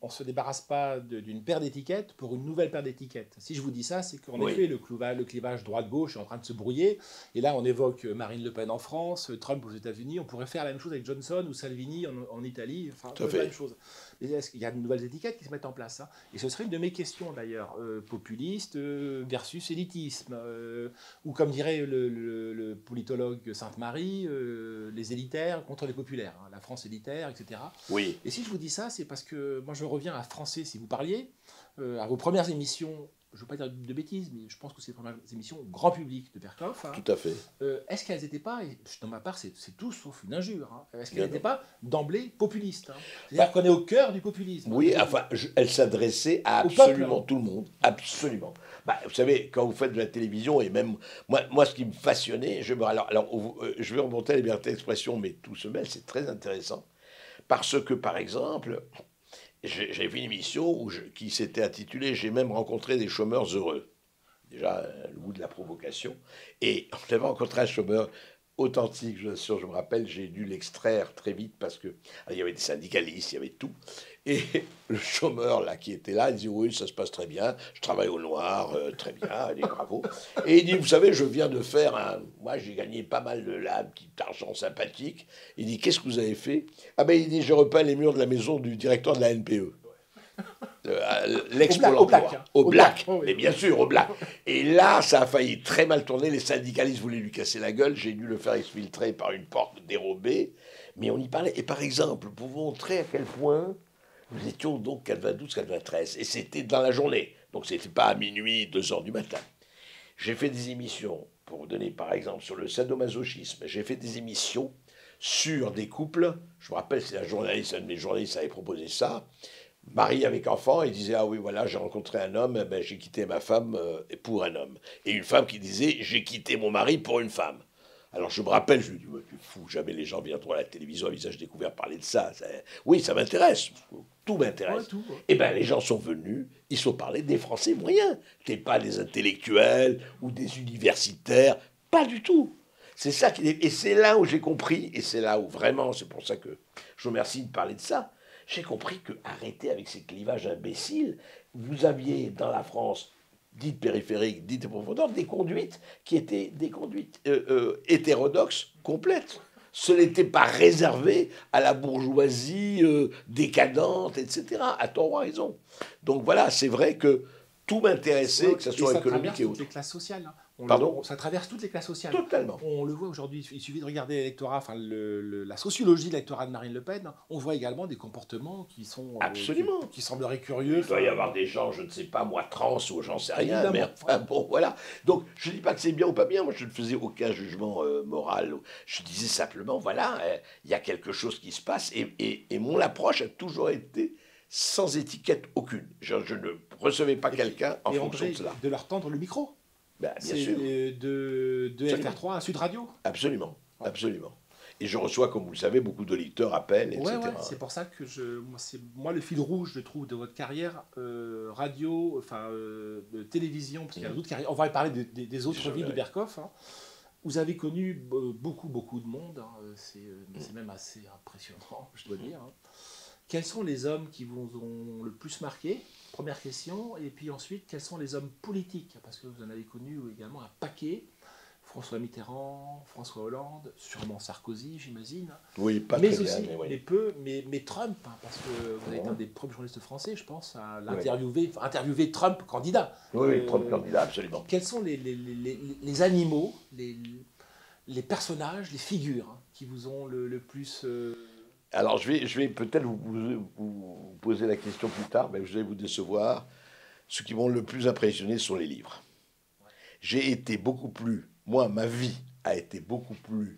on ne se débarrasse pas d'une paire d'étiquettes pour une nouvelle paire d'étiquettes? Si je vous dis ça, c'est qu'en effet, le clivage droite-gauche est en train de se brouiller. Et là, on évoque Marine Le Pen en France, Trump aux États-Unis. On pourrait faire la même chose avec Johnson ou Salvini en Italie. Enfin, la même chose. Est-ce qu'il y a de nouvelles étiquettes qui se mettent en place, hein? Et ce serait une de mes questions d'ailleurs. Populiste versus élitisme. Ou comme dirait le politologue Sainte-Marie, les élitaires contre les populaires. Hein, la France élitaire, etc. Oui. Et si je vous dis ça, c'est parce que moi je reviens à Français, si vous parliez, à vos premières émissions, je ne veux pas dire de bêtises, mais je pense que c'est les premières émissions grand public de Percoff. Hein. Tout à fait. Est-ce qu'elles n'étaient pas, et dans ma part c'est tout sauf une injure, hein, est-ce qu'elles n'étaient pas d'emblée populistes, hein? C'est-à-dire qu'on est au cœur du populisme. Oui, enfin, elle s'adressait à absolument tout le monde. Absolument. Bah, vous savez, quand vous faites de la télévision, et même moi ce qui me passionnait, je vais remonter à la liberté d'expression, mais tout se mêle, c'est très intéressant. Parce que, par exemple, j'ai vu une émission qui s'était intitulée « J'ai même rencontré des chômeurs heureux ». Déjà, le goût de la provocation. Et on avait rencontré un chômeur authentique, je vous assure, je me rappelle, j'ai dû l'extraire très vite parce que il y avait des syndicalistes, il y avait tout. Et le chômeur là qui était là, il dit oui, ça se passe très bien, je travaille au noir, très bien, il dit bravo. Et il dit, vous savez, je viens de faire moi j'ai gagné pas mal de petit argent sympathique. Il dit, qu'est-ce que vous avez fait? Ah ben il dit, j'ai repeint les murs de la maison du directeur de la NPE. l'ex-Pôle Au black, emploi. hein. Au black, Oh, oui. mais bien sûr, au black. Et là, ça a failli très mal tourner. Les syndicalistes voulaient lui casser la gueule. J'ai dû le faire exfiltrer par une porte dérobée. Mais on y parlait. Et par exemple, pour vous montrer à quel point nous étions donc 92, 93. Et c'était dans la journée. Donc c'était pas à minuit, 2 heures du matin. J'ai fait des émissions, pour vous donner par exemple, sur le sadomasochisme. J'ai fait des émissions sur des couples. Je me rappelle, c'est un journaliste, un de mes journalistes avait proposé ça. Mari avec enfant, il disait, ah oui, voilà, j'ai rencontré un homme, ben, j'ai quitté ma femme pour un homme. Et une femme qui disait, j'ai quitté mon mari pour une femme. Alors je me rappelle, je lui dis, mais tu es fou, jamais les gens viendront à la télévision à visage découvert parler de ça. Oui, ça m'intéresse, tout m'intéresse. Ouais, tout, ouais. Eh bien, les gens sont venus, ils sont parlé des Français moyens. T'es pas des intellectuels ou des universitaires, pas du tout. C'est ça qui est... Et c'est là où j'ai compris, et c'est là où vraiment, c'est pour ça que je vous remercie de parler de ça, j'ai compris que arrêtez avec ces clivages imbéciles. Vous aviez dans la France dites périphériques, dites de profondeur, des conduites qui étaient des conduites hétérodoxes complètes. Ce n'était pas réservé à la bourgeoisie décadente, etc. À tort ou à raison. Donc voilà, c'est vrai que tout m'intéressait, Ouais, que ce et soit ça économique traverse et toutes autre. les classes sociales, hein. Pardon ? Ça traverse toutes les classes sociales. Totalement. On le voit aujourd'hui, il suffit de regarder l'électorat, enfin la sociologie de l'électorat de Marine Le Pen. On voit également des comportements qui sont Absolument. qui sembleraient curieux. Il doit y avoir des gens, je ne sais pas, moi, trans ou j'en sais rien, Évidemment. mais enfin bon, voilà. Donc, je ne dis pas que c'est bien ou pas bien, moi je ne faisais aucun jugement moral. Je disais simplement, voilà, il y a quelque chose qui se passe, et mon approche a toujours été sans étiquette aucune. Je ne recevais pas quelqu'un en et fonction André, de cela. de leur tendre le micro. Ben, bien C'est sûr, de Absolument. FR3 à Sud Radio. absolument, absolument. Et je reçois, comme vous le savez, beaucoup d'auditeurs appellent, Ouais, etc. ouais, c'est pour ça que moi le fil rouge, je trouve, de votre carrière, radio, enfin, de télévision, parce qu'il y a d'autres carrières. On va parler des autres vies de Berkoff, hein. Vous avez connu beaucoup, beaucoup de monde, hein. C'est même assez impressionnant, je dois dire, hein. Quels sont les hommes qui vous ont le plus marqué? Première question. Et puis ensuite, quels sont les hommes politiques? Parce que vous en avez connu également un paquet. François Mitterrand, François Hollande, sûrement Sarkozy, j'imagine. Oui, pas Mais très aussi, bien, mais oui. mais Trump, hein, parce que vous avez été un des premiers journalistes français, je pense, à interviewer Trump candidat. Oui, Trump candidat, absolument. Quels sont les animaux, les personnages, les figures, hein, qui vous ont le plus... Alors, je vais peut-être vous poser la question plus tard, mais je vais vous décevoir. Ce qui m'ont le plus impressionné sont les livres. J'ai été beaucoup plus, moi, ma vie a été beaucoup plus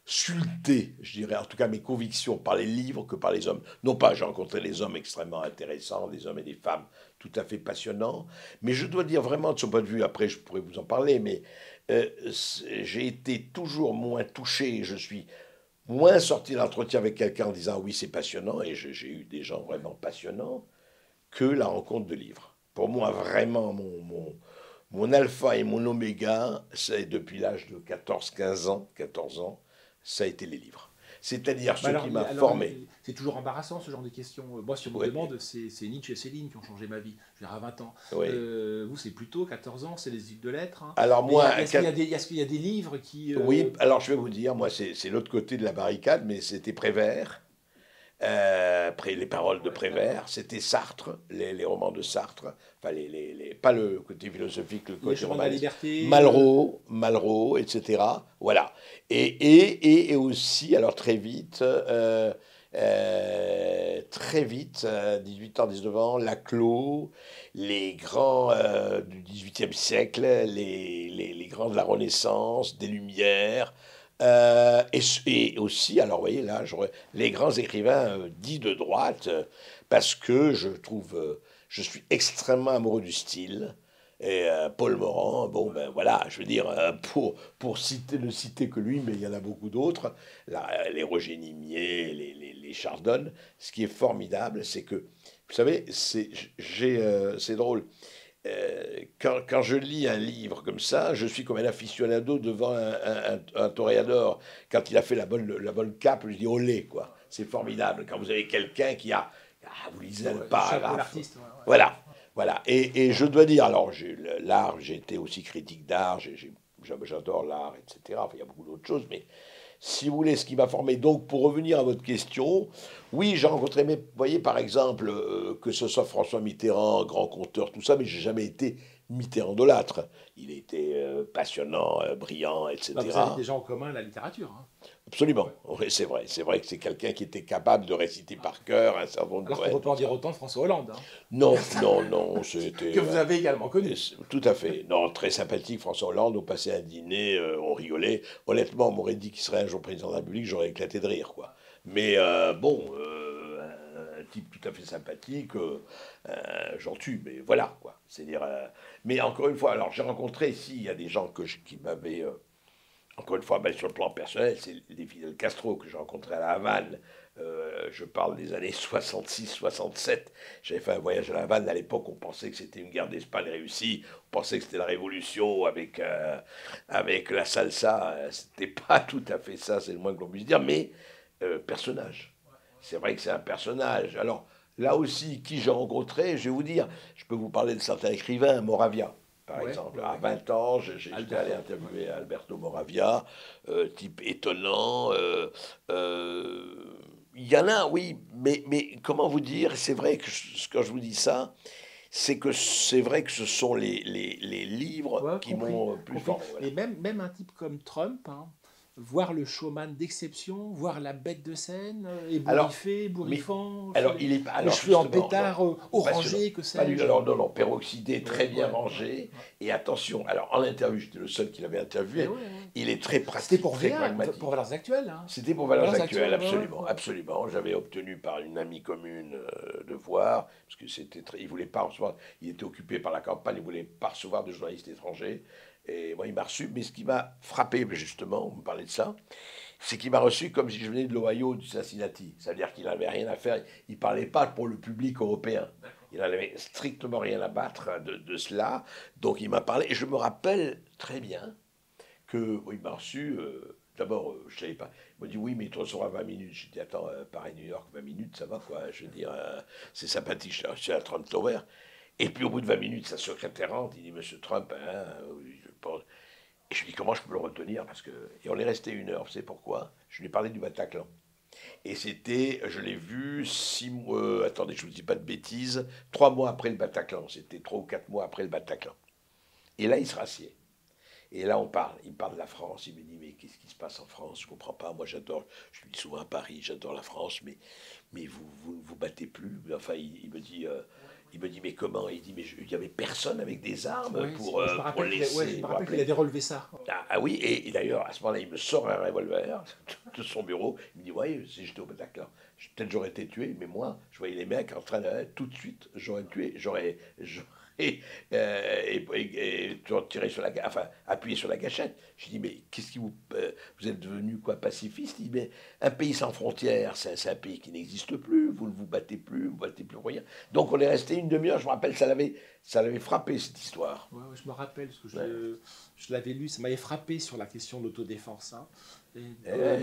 sculptée, je dirais, en tout cas mes convictions, par les livres que par les hommes. Non pas, j'ai rencontré des hommes extrêmement intéressants, des hommes et des femmes tout à fait passionnants, mais je dois dire vraiment, de ce point de vue, après je pourrais vous en parler, mais j'ai été toujours moins touché, je suis moins sorti d'entretien avec quelqu'un en disant oui c'est passionnant, et j'ai eu des gens vraiment passionnants, que la rencontre de livres. Pour moi vraiment mon alpha et mon oméga, c'est depuis l'âge de 14 ans, ça a été les livres. C'est-à-dire ce qui m'a formé. C'est toujours embarrassant ce genre de questions. Moi, si on me demande, c'est Nietzsche et Céline qui ont changé ma vie. Je veux dire, à 20 ans. Oui. Vous, c'est plutôt 14 ans, c'est les livres de lettres, hein. Alors moi, Est-ce qu'il y a des livres qui... Oui, alors je vais vous dire, moi c'est l'autre côté de la barricade, mais c'était Prévert. Les paroles de Prévert, c'était Sartre, les romans de Sartre, enfin pas le côté philosophique, le côté romanesque, Malraux, etc. Voilà. Et aussi, alors très vite, 18 ans, 19 ans, Laclos, les grands du XVIIIe siècle, les grands de la Renaissance, des Lumières. Et aussi, alors vous voyez là, les grands écrivains dits de droite, parce que je trouve, je suis extrêmement amoureux du style. Et Paul Morand, bon ben voilà, je veux dire, pour ne citer que lui, mais il y en a beaucoup d'autres, les Roger Nimier, les Chardonne, ce qui est formidable, c'est que, vous savez, c'est drôle. Quand je lis un livre comme ça, je suis comme un aficionado devant un toréador. Quand il a fait la bonne cape, je dis olé, quoi. C'est formidable. Quand vous avez quelqu'un qui a... vous lisez un paragraphe. Voilà, voilà. Et je dois dire, alors, l'art, j'ai été aussi critique d'art, j'adore l'art, etc. Enfin, il y a beaucoup d'autres choses, mais si vous voulez, ce qui m'a formé. Donc, pour revenir à votre question, oui, j'ai rencontré, mais vous voyez, par exemple, que ce soit François Mitterrand, grand conteur, tout ça, mais j'ai jamais été Mitterrandolâtre. Il était passionnant, brillant, Bah, vous avez etc. des gens en commun à la littérature, hein. Absolument, Ouais. oui, c'est vrai. C'est vrai que c'est quelqu'un qui était capable de réciter par cœur un certain nombre de Alors qu'on ne poètes, peut pas tout en dire ça. autant de François Hollande, hein, Non, non, non, c'était... que vous avez également connu. Tout à fait. Non, très sympathique, François Hollande. On passait un dîner, on rigolait. Honnêtement, on m'aurait dit qu'il serait un jour président de la République, j'aurais éclaté de rire, quoi. Mais bon, un type tout à fait sympathique, j'en tue, mais voilà, quoi. C'est-à-dire, mais encore une fois, alors j'ai rencontré ici, il y a des gens qui m'avaient, encore une fois, ben, sur le plan personnel, c'est les Fidel Castro que j'ai rencontrés à la Havane. Je parle des années 66-67. J'avais fait un voyage à la Havane. À l'époque, on pensait que c'était une guerre d'Espagne réussie. On pensait que c'était la révolution avec la salsa. C'était pas tout à fait ça, c'est le moins que l'on puisse dire. Mais personnage. C'est vrai que c'est un personnage. Alors, là aussi, qui j'ai rencontré, je vais vous dire, je peux vous parler de certains écrivains, Moravia. Par Ouais, exemple, ouais, à ouais. 20 ans, j'étais Alberto. allé interviewer Alberto Moravia, type étonnant. Il y en a, oui, mais comment vous dire, c'est vrai que quand je vous dis ça, c'est que c'est vrai que ce sont les livres Ouais, qui compris, m'ont plus compris. formé. Et Voilà. même un type comme Trump, hein, voir le showman d'exception, voir la bête de scène, Alors, ébouriffé, mais, ébouriffant, alors, il est, les alors cheveux en justement, non, pétard passionnant. orangé, que Pas du, sais-je. alors, non, non, peroxydé, Ouais, très bien ouais, rangé. ouais. Et attention, alors en interview, j'étais le seul qui l'avait Et interviewé, ouais, ouais. il est très C'était pratique, pour très VA, pour pragmatique. Valeurs Actuelles, hein. C'était pour Valeurs Valeurs Actuelles, Actuelles, ouais, ouais, absolument, ouais. absolument. J'avais obtenu par une amie commune de voir, parce que il voulait pas recevoir, il était occupé par la campagne, il voulait pas recevoir de journalistes étrangers. Et moi, il m'a reçu. Mais ce qui m'a frappé, justement, on me parlait de ça, c'est qu'il m'a reçu comme si je venais de l'Ohio, du Cincinnati. C'est-à-dire qu'il n'avait rien à faire. Il ne parlait pas pour le public européen. Il n'avait strictement rien à battre de cela. Donc il m'a parlé. Et je me rappelle très bien que il m'a reçu. D'abord, je ne savais pas. Il m'a dit oui, mais il te recevra 20 minutes. J'ai dit attends, Paris-New York, 20 minutes, ça va quoi. Je veux dire, c'est sympathique. Je suis à Trump Tower. Et puis au bout de 20 minutes, sa secrétaire rentre. Il dit Monsieur Trump, hein, oui, je pense. Et je lui dis comment je peux le retenir parce que et on est resté 1 heure. Vous savez pourquoi? Je lui ai parlé du Bataclan. Et c'était, je l'ai vu 6 mois. Attendez, je ne vous dis pas de bêtises. 3 mois après le Bataclan. C'était 3 ou 4 mois après le Bataclan. Et là, il se rassied. Et là, on parle. Il me parle de la France. Il me dit, mais qu'est-ce qui se passe en France? Je ne comprends pas. Moi, j'adore. Je lui dis souvent à Paris, j'adore la France, mais vous ne vous battez plus. Enfin, il me dit, mais comment? Il dit, mais il n'y avait personne avec des armes Ouais, je me pour rappelle je laisser. me Vous vous rappelle qu'il rappelez? avait relevé ça. Ah oui, et d'ailleurs, à ce moment-là, il me sort un revolver de son bureau. Il me dit, ouais, si j'étais au Bataclan, peut-être j'aurais été tué, mais moi, je voyais les mecs en train de... Tout de suite, j'aurais tué, j'aurais tiré sur la, enfin, appuyé sur la gâchette. Je dis, mais qu'est-ce qui vous êtes devenu quoi, pacifiste? Il dit, mais un pays sans frontières, c'est un pays qui n'existe plus, vous ne vous battez plus, vous ne battez plus rien. Donc on est resté une demi-heure, je me rappelle, ça l'avait frappé cette histoire. Ouais, ouais, je me rappelle, parce que Ouais. je l'avais lu, ça m'avait frappé sur la question de l'autodéfense, hein. Et,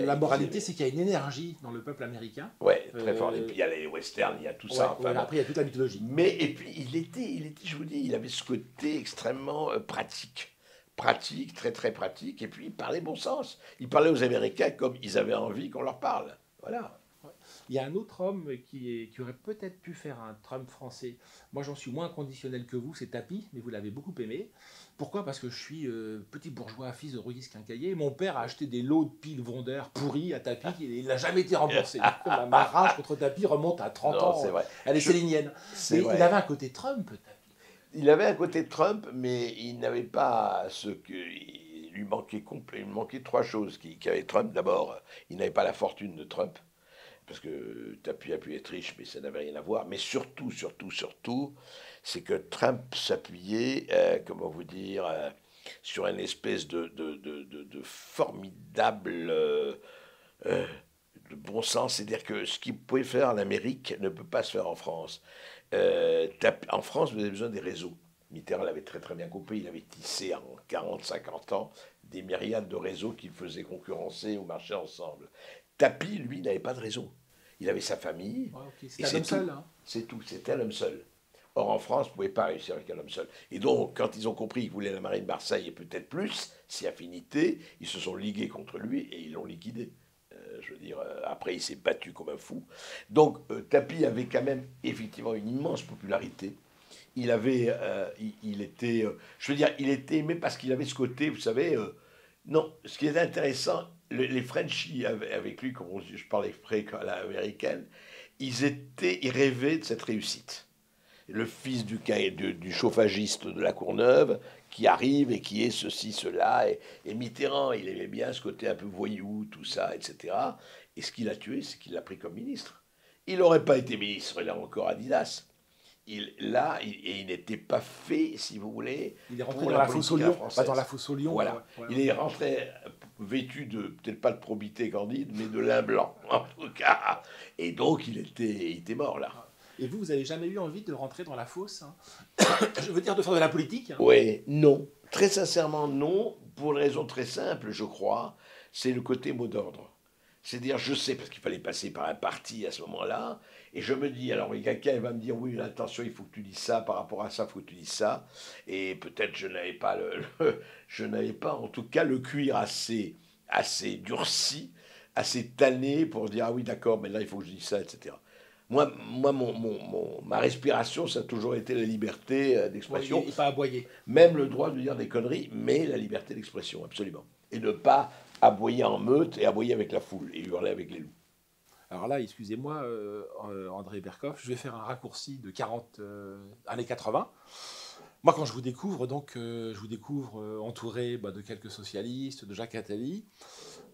la Et moralité, c'est qu'il y a une énergie dans le peuple américain. ouais, très fort. Et Euh, puis il y a les westerns, il y a tout ouais, ça. Enfin, ouais, bon. après, il y a toute la mythologie. Mais et puis il était, je vous dis, il avait ce côté extrêmement pratique. Pratique, très très pratique. Et puis il parlait bon sens. Il parlait aux Américains comme ils avaient envie qu'on leur parle. Voilà. Ouais. Il y a un autre homme qui aurait peut-être pu faire un Trump français. Moi, j'en suis moins conditionnel que vous, c'est Tapi, mais vous l'avez beaucoup aimé. Pourquoi? Parce que je suis petit bourgeois, fils de Rugis Quincaillier. Mon père a acheté des lots de piles Wonder pourris à Tapi, et il n'a jamais été remboursé. Du coup, ma rage contre Tapi remonte à 30 Non, ans. c'est vrai. Elle est célinienne. C'est Mais il vrai. avait un côté Trump, Tapi. Il avait un côté Trump, mais il n'avait pas ce que. Il lui manquait il lui manquait trois choses qui avaient Trump. D'abord, il n'avait pas la fortune de Trump. Parce que Tapi a pu être riche, mais ça n'avait rien à voir. Mais surtout, surtout, surtout, c'est que Trump s'appuyait, comment vous dire, sur une espèce de formidable euh, de bon sens. C'est-à-dire que ce qu'il pouvait faire en Amérique ne peut pas se faire en France. En France, vous avez besoin des réseaux. Mitterrand l'avait très très bien compris. Il avait tissé en 40, 50 ans des myriades de réseaux qu'il faisait concurrencer ou marcher ensemble. Tapi, lui, n'avait pas de réseau. Il avait sa famille, Ouais, ok. et C'est un c'est homme tout. seul, hein. C'est tout. C'était un homme seul. Or, en France, vous ne pouvez pas réussir avec un homme seul. Et donc, quand ils ont compris qu'ils voulaient la marine de Marseille et peut-être plus, si affinité, ils se sont ligués contre lui et ils l'ont liquidé. Je veux dire, après, il s'est battu comme un fou. Donc, Tapi avait quand même, effectivement, une immense popularité. Il avait, il était, je veux dire, il était aimé parce qu'il avait ce côté, vous savez, non, ce qui est intéressant, les Frenchies avec lui, comme je parle exprès à l'américaine, ils rêvaient de cette réussite. Le fils du chauffagiste de la Courneuve qui arrive et qui est ceci, cela, et Mitterrand, il aimait bien ce côté un peu voyou, tout ça, etc. Et ce qu'il a tué, c'est qu'il l'a pris comme ministre. Il n'aurait pas été ministre, il a encore Adidas. Il n'était pas fait, si vous voulez. Il est rentré dans la fosse au lion. Pas dans la fosse au lion. Voilà. Ouais. Il est rentré vêtu de, peut-être pas de probité candide, mais de lin blanc, en tout cas. Et donc, il était mort, là. Et vous n'avez jamais eu envie de rentrer dans la fosse, hein? Je veux dire, de faire de la politique, hein? Oui, non. Très sincèrement, non. Pour une raison très simple, je crois. C'est le côté mot d'ordre. C'est-à-dire, je sais, parce qu'il fallait passer par un parti à ce moment-là, et je me dis, alors quelqu'un va me dire, oui, attention, il faut que tu dises ça, par rapport à ça, il faut que tu dises ça, et peut-être je n'avais pas en tout cas le cuir assez durci, assez tanné pour dire, ah oui, d'accord, mais là, il faut que je dise ça, etc. Moi ma respiration, ça a toujours été la liberté d'expression. Et pas aboyer. Même le droit de dire des conneries, mais la liberté d'expression, absolument. Et ne pas aboyer en meute et aboyer avec la foule et hurler avec les loups. Alors là, excusez-moi, André Berkoff, je vais faire un raccourci de 40 années 80. Moi, quand je vous découvre, donc, je vous découvre entouré de quelques socialistes, de Jacques Attali.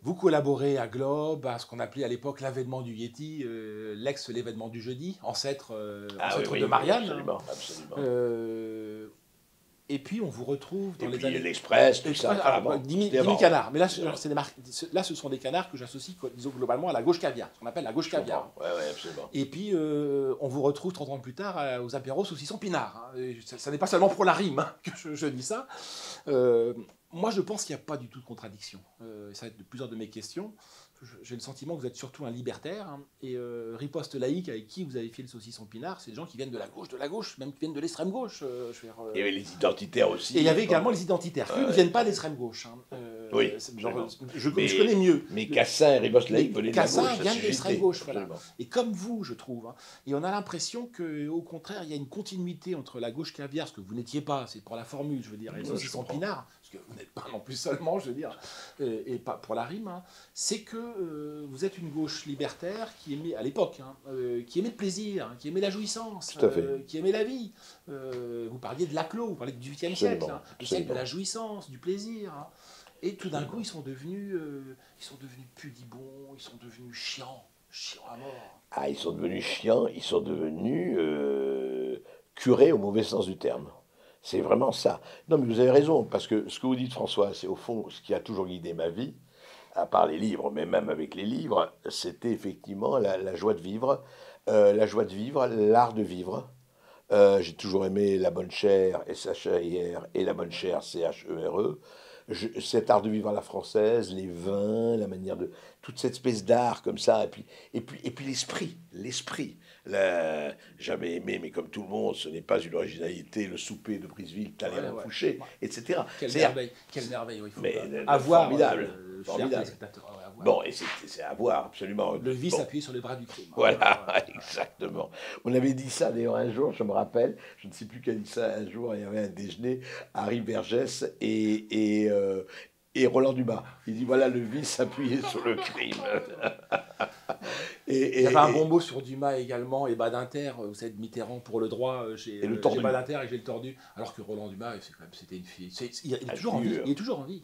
Vous collaborez à Globe, à ce qu'on appelait à l'époque l'avènement du Yéti, l'événement du jeudi, ancêtre de Marianne. Absolument, absolument. Et puis on vous retrouve dans et les puis années... l'Express, tout ça. Dimi canards. Mais là, là, ce sont des canards que j'associe, disons, globalement à la gauche caviar, ce qu'on appelle la gauche caviar. Oui, absolument. Et puis on vous retrouve 30 ans plus tard aux apéros saucisson pinard. Hein. Ça n'est pas seulement pour la rime, hein, que je dis ça. Moi, je pense qu'il n'y a pas du tout de contradiction. Ça va être de plusieurs de mes questions. J'ai le sentiment que vous êtes surtout un libertaire, hein, et Riposte laïque avec qui vous avez fait le saucisson pinard, c'est des gens qui viennent de la gauche, même qui viennent de l'extrême gauche. Il y avait les identitaires aussi. Et il y avait également les identitaires, qui ne viennent pas de l'extrême gauche. Hein. Oui. Je connais mieux. Mais Cassin et Riposte laïque venaient de la gauche. Cassin vient de l'extrême gauche, voilà. Et comme vous, je trouve. Hein, et on a l'impression qu'au contraire, il y a une continuité entre la gauche caviar, ce que vous n'étiez pas, c'est pour la formule, je veux dire, et le saucisson pinard, parce que vous n'êtes pas non plus seulement, je veux dire, et pas pour la rime, hein, c'est que vous êtes une gauche libertaire qui aimait, à l'époque, hein, qui aimait le plaisir, hein, qui aimait la jouissance, qui aimait la vie. Vous parliez de Laclos, vous parliez du XVIIIe siècle, hein, le siècle de la jouissance, du plaisir. Hein. Et tout d'un coup, ils sont devenus pudibonds, ils sont devenus chiants à mort. Ah, ils sont devenus chiants, ils sont devenus curés au mauvais sens du terme. C'est vraiment ça. Non, mais vous avez raison, parce que ce que vous dites, François, c'est au fond ce qui a toujours guidé ma vie, à part les livres, mais même avec les livres, c'était effectivement la joie de vivre, l'art de vivre. J'ai toujours aimé la bonne chère, S-H-A-I-R, et la bonne chère, C-H-E-R-E. Cet art de vivre à la française, les vins, la manière de... toute cette espèce d'art comme ça, et puis l'esprit. J'avais aimé, mais comme tout le monde, ce n'est pas une originalité, le souper de Briseville, Talleyrand Fouché, etc. Quelle merveille, oui, il faut avoir formidable. Formidable. Bon, et c'est à voir, absolument. Le vice appuyé sur les bras du crime. Voilà, exactement. On avait dit ça d'ailleurs un jour, je me rappelle, je ne sais plus qui a dit ça un jour, il y avait un déjeuner, Harry Vergès et Roland Dumas. Il dit voilà le vice appuyé sur le crime. Il y avait un bon mot sur Dumas également, et Badinter, vous savez, de Mitterrand pour le droit, j'ai Badinter et j'ai le tordu, alors que Roland Dumas, c'était une fille. Il est toujours en vie. Il est toujours en vie.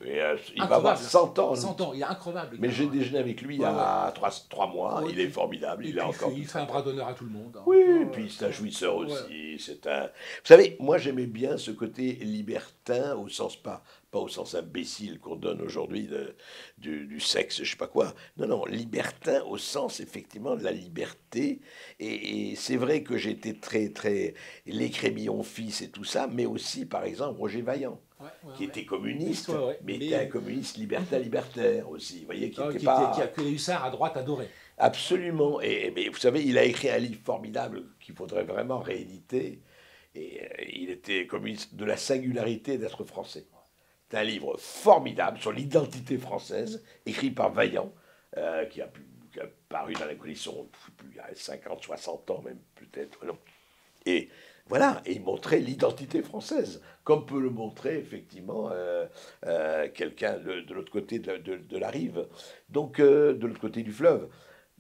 Il va avoir 100 ans. 100 ans, il est incroyable. Mais j'ai déjeuné avec lui il y a 3 mois, il est formidable, il est encore. Il fait un bras d'honneur à tout le monde. Hein. Oui, et puis c'est un jouisseur aussi. C'est un... Vous savez, moi j'aimais bien ce côté libertin, au sens pas au sens imbécile qu'on donne aujourd'hui du sexe, je sais pas quoi. Non, libertin au sens effectivement de la liberté. Et c'est vrai que j'étais très les Crémillon fils et tout ça, mais aussi par exemple Roger Vaillant. Qui était communiste, mais était un communiste libertaire aussi. Vous voyez, que les hussards à droite adoraient. Absolument. Mais vous savez, il a écrit un livre formidable qu'il faudrait vraiment rééditer. Et il était communiste de la singularité d'être français. C'est un livre formidable sur l'identité française, écrit par Vaillant, qui a paru dans la collection il y a 50, 60 ans même, peut-être. Non. Et voilà, et il montrait l'identité française, comme peut le montrer effectivement quelqu'un de l'autre côté de la rive, donc de l'autre côté du fleuve.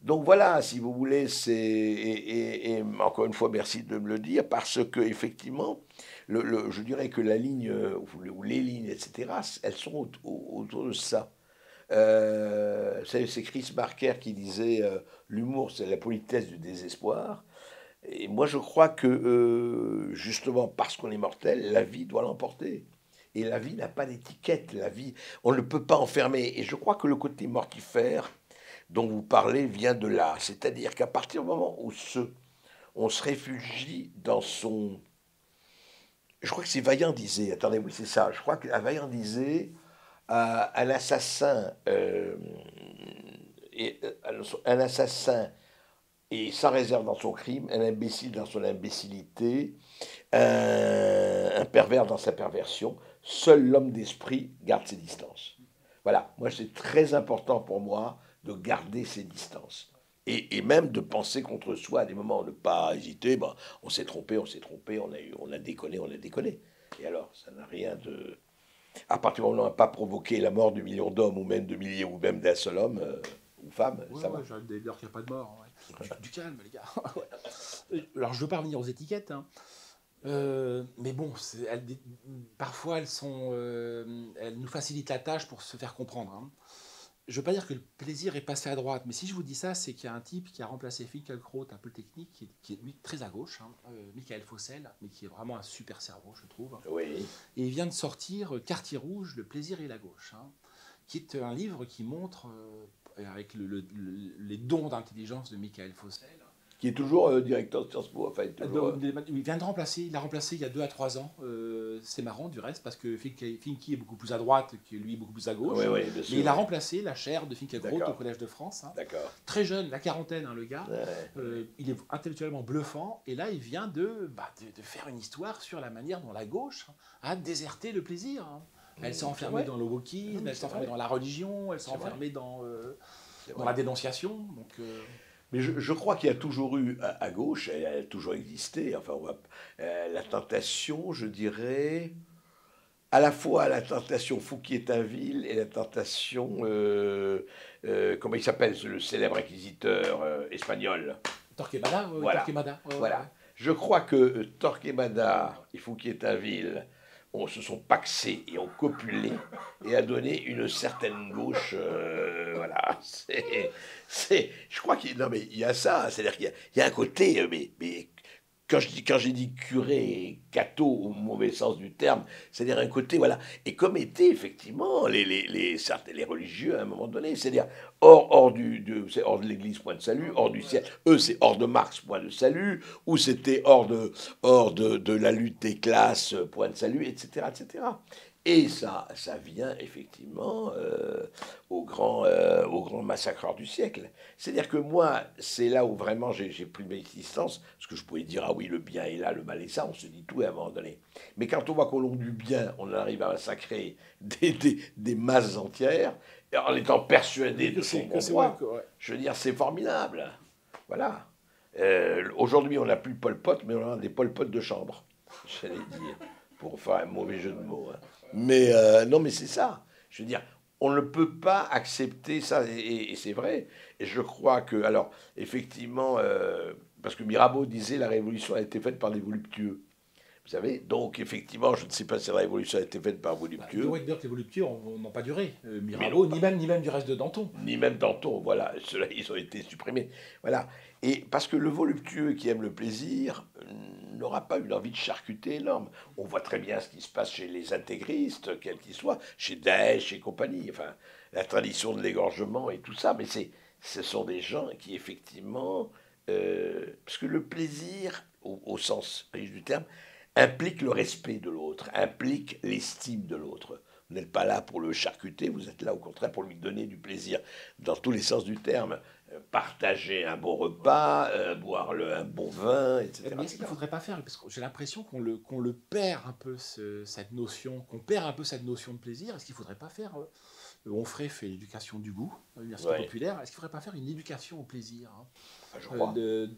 Donc voilà, si vous voulez, et encore une fois, merci de me le dire, parce que effectivement, je dirais que la ligne, ou les lignes, etc., elles sont autour de ça. C'est Chris Marker qui disait l'humour, c'est la politesse du désespoir. Et moi, je crois que justement, parce qu'on est mortel, la vie doit l'emporter. Et la vie n'a pas d'étiquette. La vie, on ne peut pas enfermer. Et je crois que le côté mortifère dont vous parlez vient de là. C'est-à-dire qu'à partir du moment où on se réfugie dans son... Je crois que c'est Vaillant disait, attendez, oui, c'est ça. Je crois que Vaillant disait un assassin, un assassin et sans réserve dans son crime, un imbécile dans son imbécilité, un pervers dans sa perversion. Seul l'homme d'esprit garde ses distances. Voilà, moi c'est très important pour moi de garder ses distances. Et même de penser contre soi à des moments, ne pas hésiter, bah, on s'est trompé, on a déconné, on a déconné. Et alors, ça n'a rien de... À partir du moment où on n'a pas provoqué la mort de millions d'hommes, ou même de milliers, ou même d'un seul homme ou femme, Ouais, ça va. j'ai envie de dire qu'il n'y a pas de mort. Ouais. Du calme, les gars. Ouais. Alors, je ne veux pas revenir aux étiquettes, hein. Mais bon, parfois elles nous facilitent la tâche pour se faire comprendre, hein. Je veux pas dire que le plaisir est passé à droite, mais si je vous dis ça, c'est qu'il y a un type qui a remplacé Finkielkraut, un peu technique, qui est lui très à gauche, hein, Michael Fossel, mais qui est vraiment un super cerveau, je trouve. Oui. Et il vient de sortir Quartier Rouge, Le plaisir et la gauche, hein, qui est un livre qui montre, avec les dons d'intelligence de Michael Fossel. Qui est toujours directeur de Sciences Po, en fait. Toujours, Il vient de remplacer, il l'a remplacé il y a 2 à 3 ans. C'est marrant du reste, parce que Finky est beaucoup plus à droite, que lui beaucoup plus à gauche. oui, oui, bien sûr. Mais il a remplacé la chaire de Finkielkraut au D'accord. Collège de France, hein. D'accord. Très jeune, la quarantaine, hein, le gars. Ouais. Il est intellectuellement bluffant. Et là, il vient de faire une histoire sur la manière dont la gauche a déserté le plaisir, hein. Elle s'est enfermée vrai. dans le wokisme, elle s'est enfermée dans la religion, elle s'est enfermée dans la dénonciation. Donc, Mais je crois qu'il y a toujours eu à gauche, elle a toujours existé, enfin, la tentation, je dirais, à la fois la tentation Fouquier-Tinville et la tentation, comment il s'appelle, le célèbre inquisiteur espagnol. Torquemada, Voilà. Torquemada. Voilà. Ouais. Je crois que Torquemada et Fouquier-Tinville se sont paxés et ont copulé et a donné une certaine gauche. Voilà. Je crois qu'il non, mais il y a ça. C'est-à-dire qu'il y a un côté. Mais quand j'ai dit curé, catho au mauvais sens du terme, c'est-à-dire un côté, voilà, et comme étaient effectivement certains, les religieux à un moment donné, c'est-à-dire hors c'est hors de l'Église, point de salut, hors du ciel, eux c'est hors de Marx, point de salut, ou c'était hors de la lutte des classes, point de salut, etc., etc. Et ça vient effectivement au grand massacreur du siècle. C'est-à-dire que moi, c'est là où vraiment j'ai pris mes distances, parce que je pouvais dire, ah oui, le bien est là, le mal est ça, on se dit tout à un moment donné. Mais quand on voit qu'au long du bien, on arrive à massacrer des masses entières, en étant persuadé de son bon droit, je veux dire, c'est formidable. Voilà. Aujourd'hui, on n'a plus Pol Pot, mais on a des Pol Pot de chambre, j'allais dire, pour faire un mauvais jeu de mots, hein. Mais non, mais c'est ça. Je veux dire, on ne peut pas accepter ça, et c'est vrai. Et je crois que, alors, effectivement, parce que Mirabeau disait la révolution a été faite par des voluptueux. Vous savez, donc effectivement, je ne sais pas si la révolution a été faite par voluptueux. On pourrait dire que les voluptueux n'ont pas duré. Mirabeau, ni même du reste de Danton. Ni même Danton, voilà. Ceux-là, ils ont été supprimés. Voilà. Et parce que le voluptueux qui aime le plaisir n'aura pas une envie de charcuter énorme. On voit très bien ce qui se passe chez les intégristes, quels qu'ils soient, chez Daesh et compagnie. Enfin, la tradition de l'égorgement et tout ça. Mais ce sont des gens qui, effectivement... parce que le plaisir, au sens riche du terme, implique le respect de l'autre, implique l'estime de l'autre. Vous n'êtes pas là pour le charcuter, vous êtes là au contraire pour lui donner du plaisir, dans tous les sens du terme. Partager un bon repas, boire un bon vin, etc. Mais est-ce qu'il ne faudrait pas faire, parce que j'ai l'impression qu'on le perd un peu, cette notion, qu'on perd un peu cette notion de plaisir, est-ce qu'il ne faudrait pas faire, Onfray fait l'éducation du goût, l'université populaire, est-ce qu'il ne faudrait pas faire une éducation au plaisir, hein, je crois.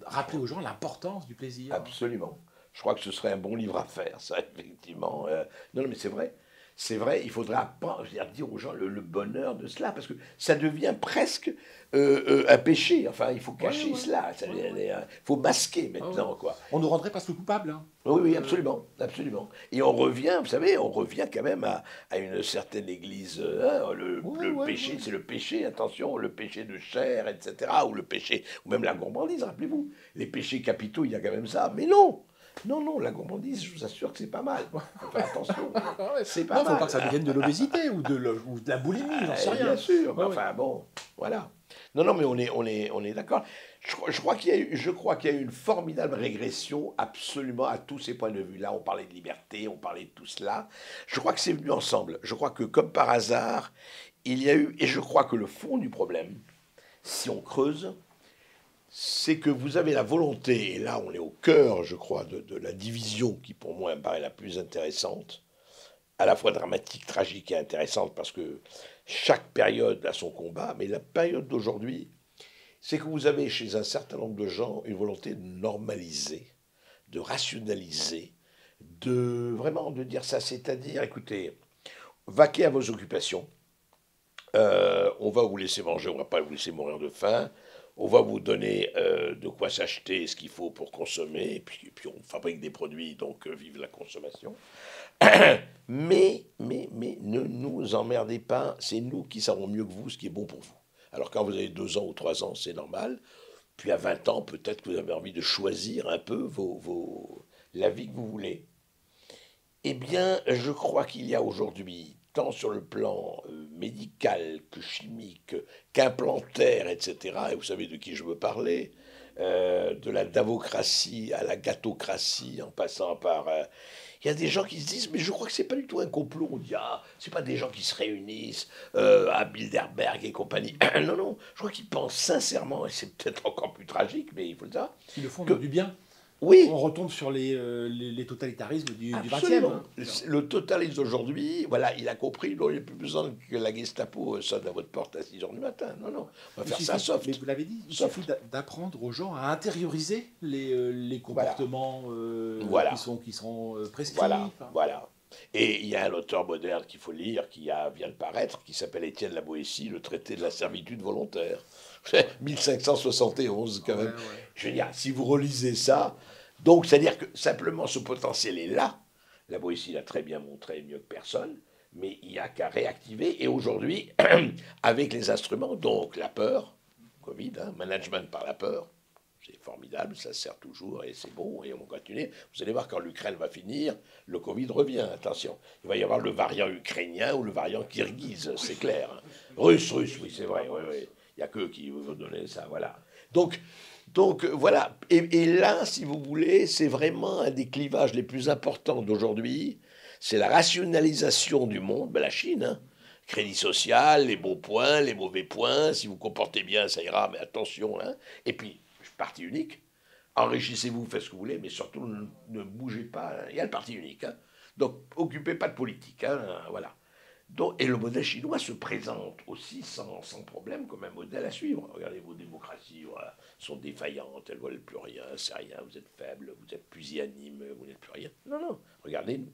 Rappeler aux gens l'importance du plaisir. Absolument. Je crois que ce serait un bon livre à faire, ça, effectivement. Non, mais c'est vrai. C'est vrai, il faudra pas, dire aux gens le bonheur de cela, parce que ça devient presque un péché. Enfin, il faut cacher cela. Il faut masquer maintenant, quoi. On ne rendrait pas ce coupable. Hein. Oui, absolument, absolument. Et on revient, vous savez, on revient quand même à une certaine église. Le péché, c'est le péché, attention, le péché de chair, etc. Ou le péché, ou même la gourmandise, rappelez-vous. Les péchés capitaux, il y a quand même ça. Mais non! Non, la gourmandise, je vous assure que c'est pas mal. Enfin, attention, c'est pas mal. Il ne faut pas que ça devienne de l'obésité ou de la boulimie, j'en sais rien. Bien sûr, enfin bon, voilà. Non, mais on est d'accord. Je crois qu'il y a eu une formidable régression absolument à tous ces points de vue. Là, on parlait de liberté, on parlait de tout cela. Je crois que c'est venu ensemble. Je crois que comme par hasard, il y a eu, et je crois que le fond du problème, si on creuse, c'est que vous avez la volonté, et là on est au cœur, je crois, de la division qui pour moi me paraît la plus intéressante, à la fois dramatique, tragique et intéressante, parce que chaque période a son combat, mais la période d'aujourd'hui, c'est que vous avez chez un certain nombre de gens une volonté de normaliser, de rationaliser, vraiment de dire ça, c'est-à-dire, écoutez, vaquez à vos occupations, on va vous laisser manger, on ne va pas vous laisser mourir de faim, on va vous donner de quoi s'acheter, ce qu'il faut pour consommer, et puis on fabrique des produits, donc vive la consommation. mais ne nous emmerdez pas, c'est nous qui savons mieux que vous ce qui est bon pour vous. Alors quand vous avez 2 ans ou 3 ans, c'est normal. Puis à 20 ans, peut-être que vous avez envie de choisir un peu la vie que vous voulez. Eh bien, je crois qu'il y a aujourd'hui, tant sur le plan médical que chimique, qu'implantaire, etc., et vous savez de qui je veux parler, de la davocratie à la gâtocratie, en passant par... il y a des gens qui se disent, mais je crois que c'est pas du tout un complot. On dit, c'est pas des gens qui se réunissent à Bilderberg et compagnie. Non, je crois qu'ils pensent sincèrement, et c'est peut-être encore plus tragique, mais il faut le savoir. Ils le font du bien. Oui. On retombe sur les totalitarismes du Absolument. 20e. Hein. Le totaliste d'aujourd'hui, voilà, il a compris, il n'y a plus besoin que la Gestapo sonne à votre porte à 6h du matin. Non, on va faire ça soft. Mais vous l'avez dit, il suffit d'apprendre aux gens à intérioriser les comportements qui sont prescrits. Voilà. Et il y a un auteur moderne qu'il faut lire, qui vient de paraître, qui s'appelle Étienne La Boétie, le traité de la servitude volontaire. 1571 quand même. Je veux dire, si vous relisez ça, donc c'est-à-dire que simplement ce potentiel est là. La Boétie l'a très bien montré, mieux que personne, mais il n'y a qu'à réactiver. Et aujourd'hui, avec les instruments, donc la peur, Covid, management par la peur, c'est formidable, ça sert toujours et c'est bon et on va continuer. Vous allez voir quand l'Ukraine va finir, le Covid revient, attention. Il va y avoir le variant ukrainien ou le variant kirghize, c'est clair. Russe, oui, c'est vrai, oui. Il n'y a qu'eux qui vont donner ça, voilà. Donc voilà. Et là, si vous voulez, c'est vraiment un des clivages les plus importants d'aujourd'hui. C'est la rationalisation du monde, la Chine, crédit social, les bons points, les mauvais points. Si vous comportez bien, ça ira, mais attention. Et puis, parti unique. Enrichissez-vous, faites ce que vous voulez, mais surtout ne bougez pas. Il y a le parti unique. Donc, occupez pas de politique. Voilà. Donc, et le modèle chinois se présente aussi sans problème comme un modèle à suivre. Regardez, vos démocraties sont défaillantes, elles ne veulent plus rien, c'est rien, vous êtes faible, vous êtes pusillanime, vous n'êtes plus rien. Non, regardez-nous.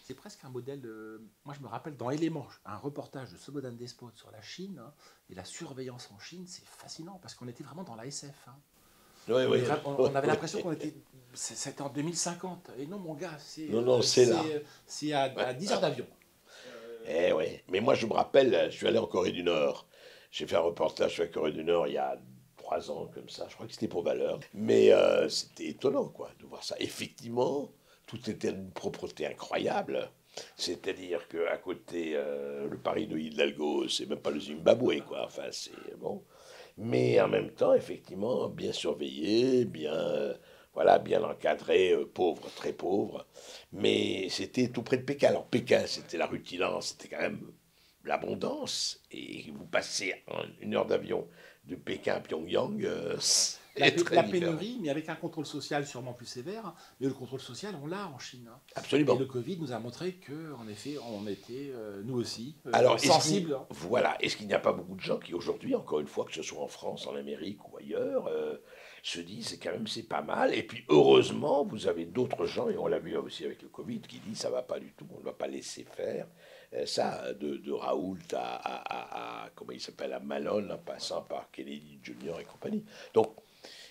C'est presque un modèle. Moi, je me rappelle dans Éléments, un reportage de Slobodan Despot sur la Chine et la surveillance en Chine, c'est fascinant parce qu'on était vraiment dans la SF. On avait l'impression qu'on était. C'était en 2050. Et non, mon gars, c'est là. C'est à 10 heures d'avion. Oui, mais moi je me rappelle, je suis allé en Corée du Nord. J'ai fait un reportage sur la Corée du Nord il y a 3 ans, comme ça. Je crois que c'était pour Valeurs. Mais c'était étonnant, quoi, de voir ça. Effectivement, tout était d'une propreté incroyable. C'est-à-dire qu'à côté, le Paris de Hidalgo, c'est même pas le Zimbabwe, quoi. Enfin, c'est bon. Mais en même temps, effectivement, bien surveillé, bien. voilà, bien encadré, pauvre, très pauvre. Mais c'était tout près de Pékin. Alors Pékin, c'était la rutilance, c'était quand même l'abondance. Et vous passez en 1 heure d'avion de Pékin à Pyongyang, c'est très La différent. pénurie, mais avec un contrôle social sûrement plus sévère. Mais le contrôle social, on l'a en Chine, hein. Et le Absolument. Covid nous a montré que, en effet, on était, nous aussi, Alors, sensibles. voilà, est-ce qu'il n'y a pas beaucoup de gens qui aujourd'hui, encore une fois, que ce soit en France, en Amérique ou ailleurs, se disent c'est quand même c'est pas mal. Et puis heureusement, vous avez d'autres gens, et on l'a vu aussi avec le Covid, qui disent ça va pas du tout, on ne doit pas laisser faire. Ça, de Raoult comment il s'appelle, à Malone, en passant par Kennedy Jr. et compagnie. Donc,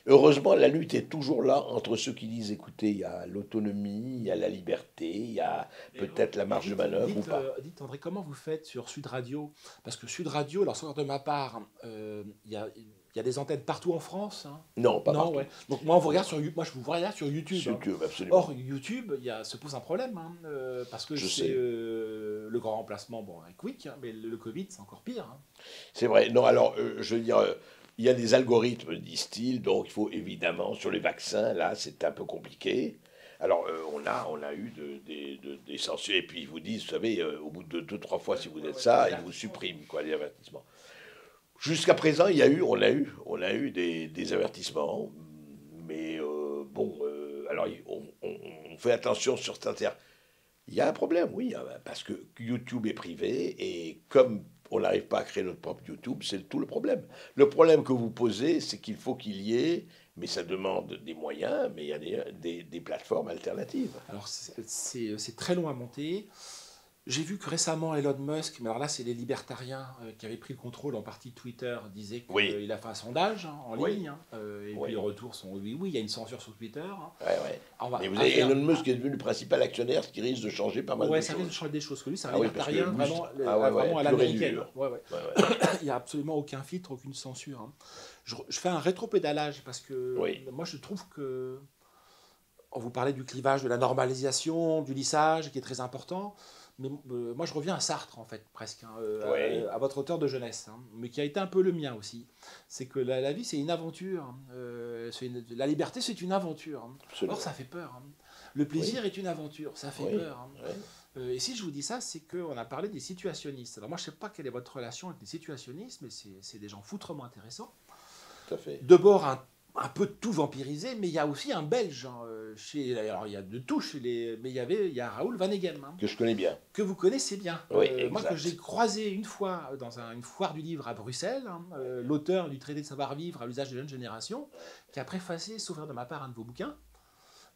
heureusement, la lutte est toujours là entre ceux qui disent, écoutez, il y a l'autonomie, il y a la liberté, il y a peut-être la Et marge de manœuvre ou pas. dites, André, comment vous faites sur Sud Radio? Parce que Sud Radio, alors savoir de ma part, il y a des antennes partout en France, hein. Non, pas Non, partout. ouais. Donc moi, Non. moi, je vous regarde sur YouTube, Sur hein. YouTube, absolument. Or, YouTube, se pose un problème, hein, parce que Je c'est sais. le grand remplacement, bon, avec Quick, hein, mais le Covid, c'est encore pire, hein. C'est vrai. Non, alors, je veux dire, il y a des algorithmes, disent-ils, donc il faut évidemment, sur les vaccins, là, c'est un peu compliqué. Alors, on a eu des censures, et puis ils vous disent, vous savez, au bout de 2, 3 fois, si vous êtes ça, ils vous suppriment, quoi, les avertissements. Jusqu'à présent, on a eu des avertissements, mais bon, alors on fait attention sur cette terre. Il y a un problème, oui, parce que YouTube est privé et comme on n'arrive pas à créer notre propre YouTube, c'est tout le problème. Le problème que vous posez, c'est qu'il faut qu'il y ait, mais ça demande des moyens, mais il y a des plateformes alternatives. Alors, c'est très long à monter. J'ai vu que récemment Elon Musk, mais alors là c'est les libertariens qui avaient pris le contrôle en partie de Twitter, disaient Oui, qu'il a fait un sondage, hein, en oui, ligne, hein, et puis les oui, retours sont oui, oui, il y a une censure sur Twitter, hein. ouais, ouais. On va Et vous à avez faire. Elon Musk qui est devenu le principal actionnaire, ce qui risque de changer pas mal Ouais, de ça risque de choses. changer des choses. Que lui, c'est un Ah oui, parce que libertarien lui, vraiment, ah ouais, ouais, vraiment à pur et l'américaine, hein. dur. Ouais, ouais. Ouais, ouais. Il n'y a absolument aucun filtre, aucune censure, hein. Je fais un rétropédalage parce que Oui, moi je trouve que on vous parlait du clivage, de la normalisation, du lissage qui est très important. Mais moi, je reviens à Sartre, en fait, presque, hein, oui, à votre auteur de jeunesse, hein, mais qui a été un peu le mien aussi. C'est que la vie, c'est une aventure, hein. La liberté, c'est une aventure, hein. Or, absolument. ça fait peur, hein. Le Oui, plaisir est une aventure, ça fait oui, peur, hein. oui, Et si je vous dis ça, c'est qu'on a parlé des situationnistes. Alors moi, je ne sais pas quelle est votre relation avec les situationnistes, mais c'est des gens foutrement intéressants. tout à fait. De bord, un peu de tout vampirisé, mais il y a aussi un Belge, hein, alors il y a de tout chez les, mais il y a Raoul Vaneigem, hein, Que je connais bien. que vous connaissez bien. Oui, Moi, que j'ai exact. croisé une fois dans une foire du livre à Bruxelles, hein, l'auteur du traité de savoir-vivre à l'usage des jeunes générations, qui a préfacé, sauf erreur de ma part, un de vos bouquins,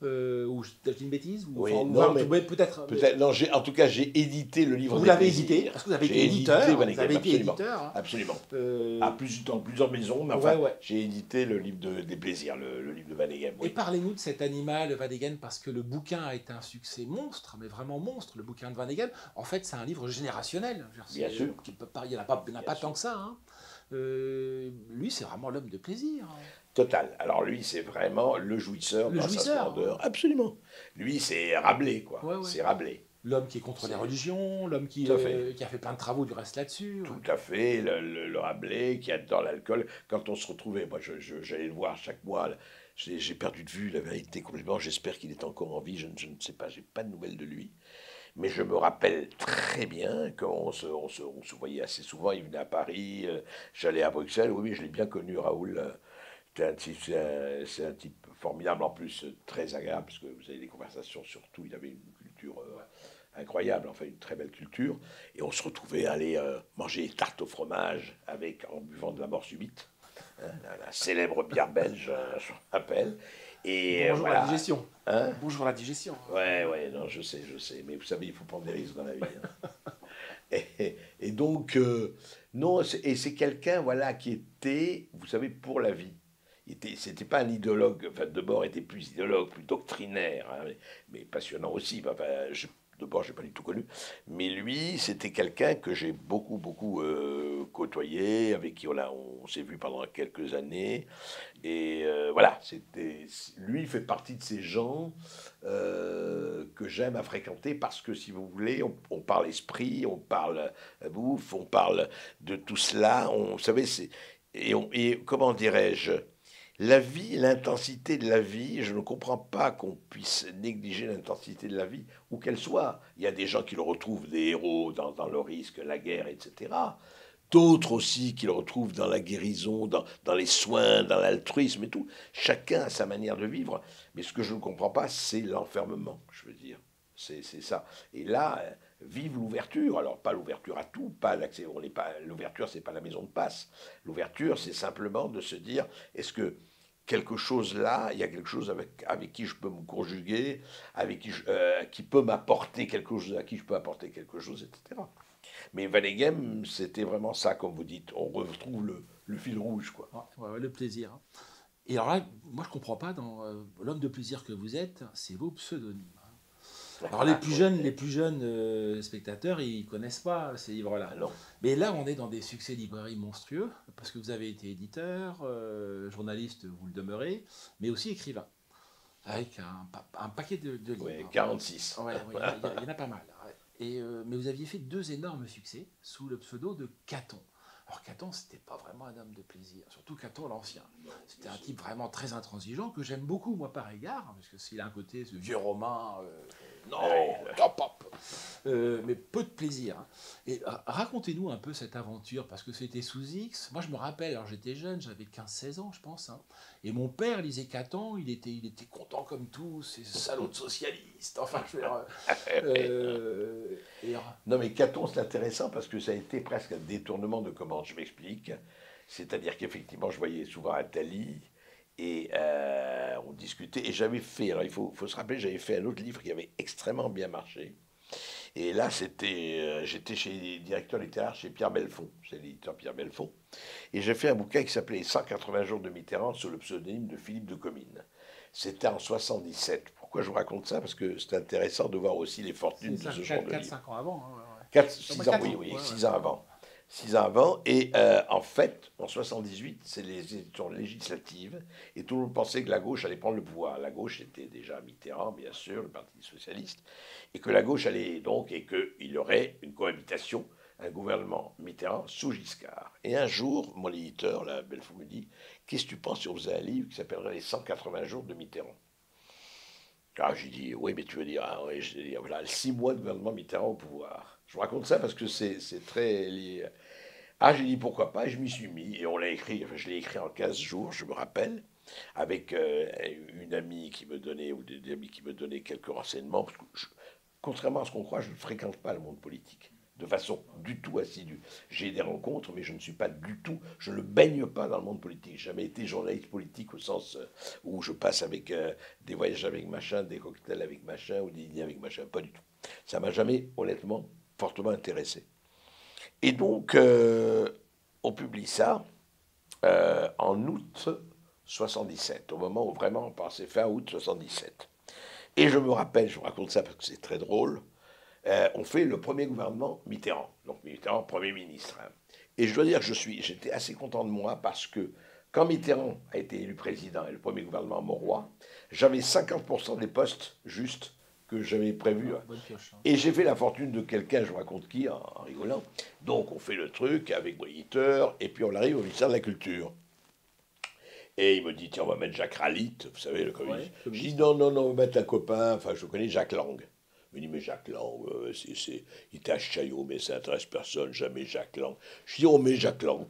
ou je dis une bêtise, ou, enfin, Oui, non, mais peut-être. peut-être. Non, en tout cas, j'ai édité le livre Vous des l'avez édité, plaisirs. parce que vous avez été J'ai éditeur, édité vous Vaneigem, avez été absolument. éditeur, hein. Absolument. Euh, Dans plusieurs maisons, mais ouais, enfin, ouais. j'ai édité le livre des plaisirs, le livre de Vaneigem, Et oui. parlez-nous de cet animal, Van Degen, parce que le bouquin a été un succès monstre, mais vraiment monstre, le bouquin de Van Degen. En fait, c'est un livre générationnel. Je veux dire, Bien sûr. il n'y en a pas, Bien sûr. tant que ça, hein. Lui, c'est vraiment l'homme de plaisir, hein. Total. Alors lui, c'est vraiment le jouisseur Le dans sa jouisseur, hein. splendeur. Absolument. Lui, c'est Rabelais, quoi. Ouais, ouais. C'est Rabelais. L'homme qui est contre les C'est religions, l'homme tout à fait. qui a fait plein de travaux du reste là-dessus. Ouais. Tout à fait, le Rabelais qui adore l'alcool. Quand on se retrouvait, moi j'allais le voir chaque mois, là. J'ai perdu de vue la vérité complètement, j'espère qu'il est encore en vie, je ne sais pas, j'ai pas de nouvelles de lui. Mais je me rappelle très bien qu'on se voyait assez souvent, il venait à Paris, j'allais à Bruxelles, oui, je l'ai bien connu, Raoul. C'est un type formidable, en plus très agréable, parce que vous avez des conversations sur tout, il avait une culture incroyable, enfin une très belle culture. Et on se retrouvait à aller manger des tartes au fromage en buvant de la mort subite, hein, la célèbre bière belge, je me rappelle. Et Bonjour la voilà. digestion. Hein. Bonjour la digestion. Ouais, ouais, non, je sais. Mais vous savez, il faut prendre des risques dans la vie, hein. Et donc, non, et c'est quelqu'un, voilà, qui était, vous savez, pour la vie. C'était pas un idéologue, enfin, Debord était plus idéologue, plus doctrinaire, hein, mais passionnant aussi. Enfin, Debord, je n'ai pas du tout connu. Mais lui, c'était quelqu'un que j'ai beaucoup, beaucoup côtoyé, avec qui on s'est vu pendant quelques années. Et voilà, lui fait partie de ces gens que j'aime à fréquenter parce que, si vous voulez, on parle esprit, on parle bouffe, on parle de tout cela. Vous savez, et comment dirais-je, La vie, l'intensité de la vie, je ne comprends pas qu'on puisse négliger l'intensité de la vie, où qu'elle soit. Il y a des gens qui le retrouvent des héros dans le risque, la guerre, etc. D'autres aussi qui le retrouvent dans la guérison, dans les soins, dans l'altruisme et tout. Chacun a sa manière de vivre. Mais ce que je ne comprends pas, c'est l'enfermement, je veux dire. C'est ça. Et là, vive l'ouverture. Alors, pas l'ouverture à tout, pas l'accès. L'ouverture, c'est pas la maison de passe. L'ouverture, c'est simplement de se dire, est-ce que quelque chose là, il y a quelque chose avec qui je peux me conjuguer, qui peut m'apporter quelque chose, à qui je peux apporter quelque chose, etc. Mais Vaneigem, c'était vraiment ça, comme vous dites. On retrouve le fil rouge, quoi. Ouais, ouais, le plaisir. Hein. Et alors là, moi je comprends pas, dans l'homme de plaisir que vous êtes, c'est vos pseudonymes. Hein. Alors les plus jeunes spectateurs, ils connaissent pas ces livres-là. Ah non. Mais là, on est dans des succès de librairie monstrueux, parce que vous avez été éditeur, journaliste, vous le demeurez, mais aussi écrivain. Avec un paquet de livres. Oui, 46. Ouais, il y en a pas mal. Ouais. Et, mais vous aviez fait 2 énormes succès sous le pseudo de Caton. Alors Caton, c'était pas vraiment un homme de plaisir, surtout Caton l'ancien. C'était un type vraiment très intransigeant que j'aime beaucoup moi par égard, parce que s'il a un côté ce vieux romain, non, top, hop, mais peu de plaisir. Hein. Et racontez-nous un peu cette aventure, parce que c'était sous X. Moi je me rappelle, alors j'étais jeune, j'avais 15-16 ans je pense, hein, et mon père lisait Caton, il était content comme tous ces salauds de socialistes. Enfin, je veux dire, non, mais Caton, c'est intéressant parce que ça a été presque un détournement de commande. Je m'explique. C'est-à-dire qu'effectivement, je voyais souvent Attali et on discutait. Et j'avais fait, alors il faut se rappeler, j'avais fait un autre livre qui avait extrêmement bien marché. Et là, j'étais chez directeur littéraire chez Pierre Belfond, c'est l'éditeur Pierre Belfond. Et j'ai fait un bouquin qui s'appelait 180 jours de Mitterrand sous le pseudonyme de Philippe de Comines. C'était en 77. Pourquoi je vous raconte ça? Parce que c'est intéressant de voir aussi les fortunes de ce genre de livre. 4-5 ans avant. Hein, 6 ans, oui, 6 ans avant. 6 ans avant. Et en fait, en 78, c'est les élections législatives. Et tout le monde pensait que la gauche allait prendre le pouvoir. La gauche était déjà Mitterrand, bien sûr, le Parti socialiste. Et que la gauche allait donc, et qu'il y aurait une cohabitation, un gouvernement Mitterrand sous Giscard. Et un jour, mon éditeur, la Belfond, me dit: qu'est-ce que tu penses si on faisait un livre qui s'appellerait Les 180 jours de Mitterrand? Ah, j'ai dit, oui, mais tu veux dire, ah, oui, j'ai dit, voilà, 6 mois de gouvernement Mitterrand au pouvoir. Je vous raconte ça parce que c'est très lié. Ah, j'ai dit, pourquoi pas, et je m'y suis mis, et on l'a écrit, enfin, je l'ai écrit en 15 jours, je me rappelle, avec une amie qui me donnait, ou des amis qui me donnaient quelques renseignements, parce que contrairement à ce qu'on croit, je ne fréquente pas le monde politique de façon du tout assidue. J'ai des rencontres, mais je ne suis pas du tout, je ne baigne pas dans le monde politique. J'ai jamais été journaliste politique au sens où je passe avec des voyages avec machin, des cocktails avec machin, ou des dîners avec machin, pas du tout. Ça m'a jamais, honnêtement, fortement intéressé. Et donc, on publie ça en août 77, au moment où vraiment on passait fin août 77. Et je me rappelle, je vous raconte ça parce que c'est très drôle, on fait le premier gouvernement Mitterrand, donc Mitterrand Premier ministre. Hein. Et je dois dire que j'étais assez content de moi parce que quand Mitterrand a été élu président et le premier gouvernement Mauroy, j'avais 50% des postes justes que j'avais prévus. Ah, bonne pioche, hein. Et j'ai fait la fortune de quelqu'un, je vous raconte qui, en rigolant. Donc on fait le truc avec mon éditeur, et puis on arrive au ministère de la Culture. Et il me dit, tiens, on va mettre Jacques Ralit, vous savez, le communiste. Je dis, non, on va mettre un copain, enfin je connais Jacques Lang. Il me dit, mais Jacques Lang, il était à Chaillot, mais ça n'intéresse personne, jamais Jacques Lang. Je dis, on met Jacques Lang,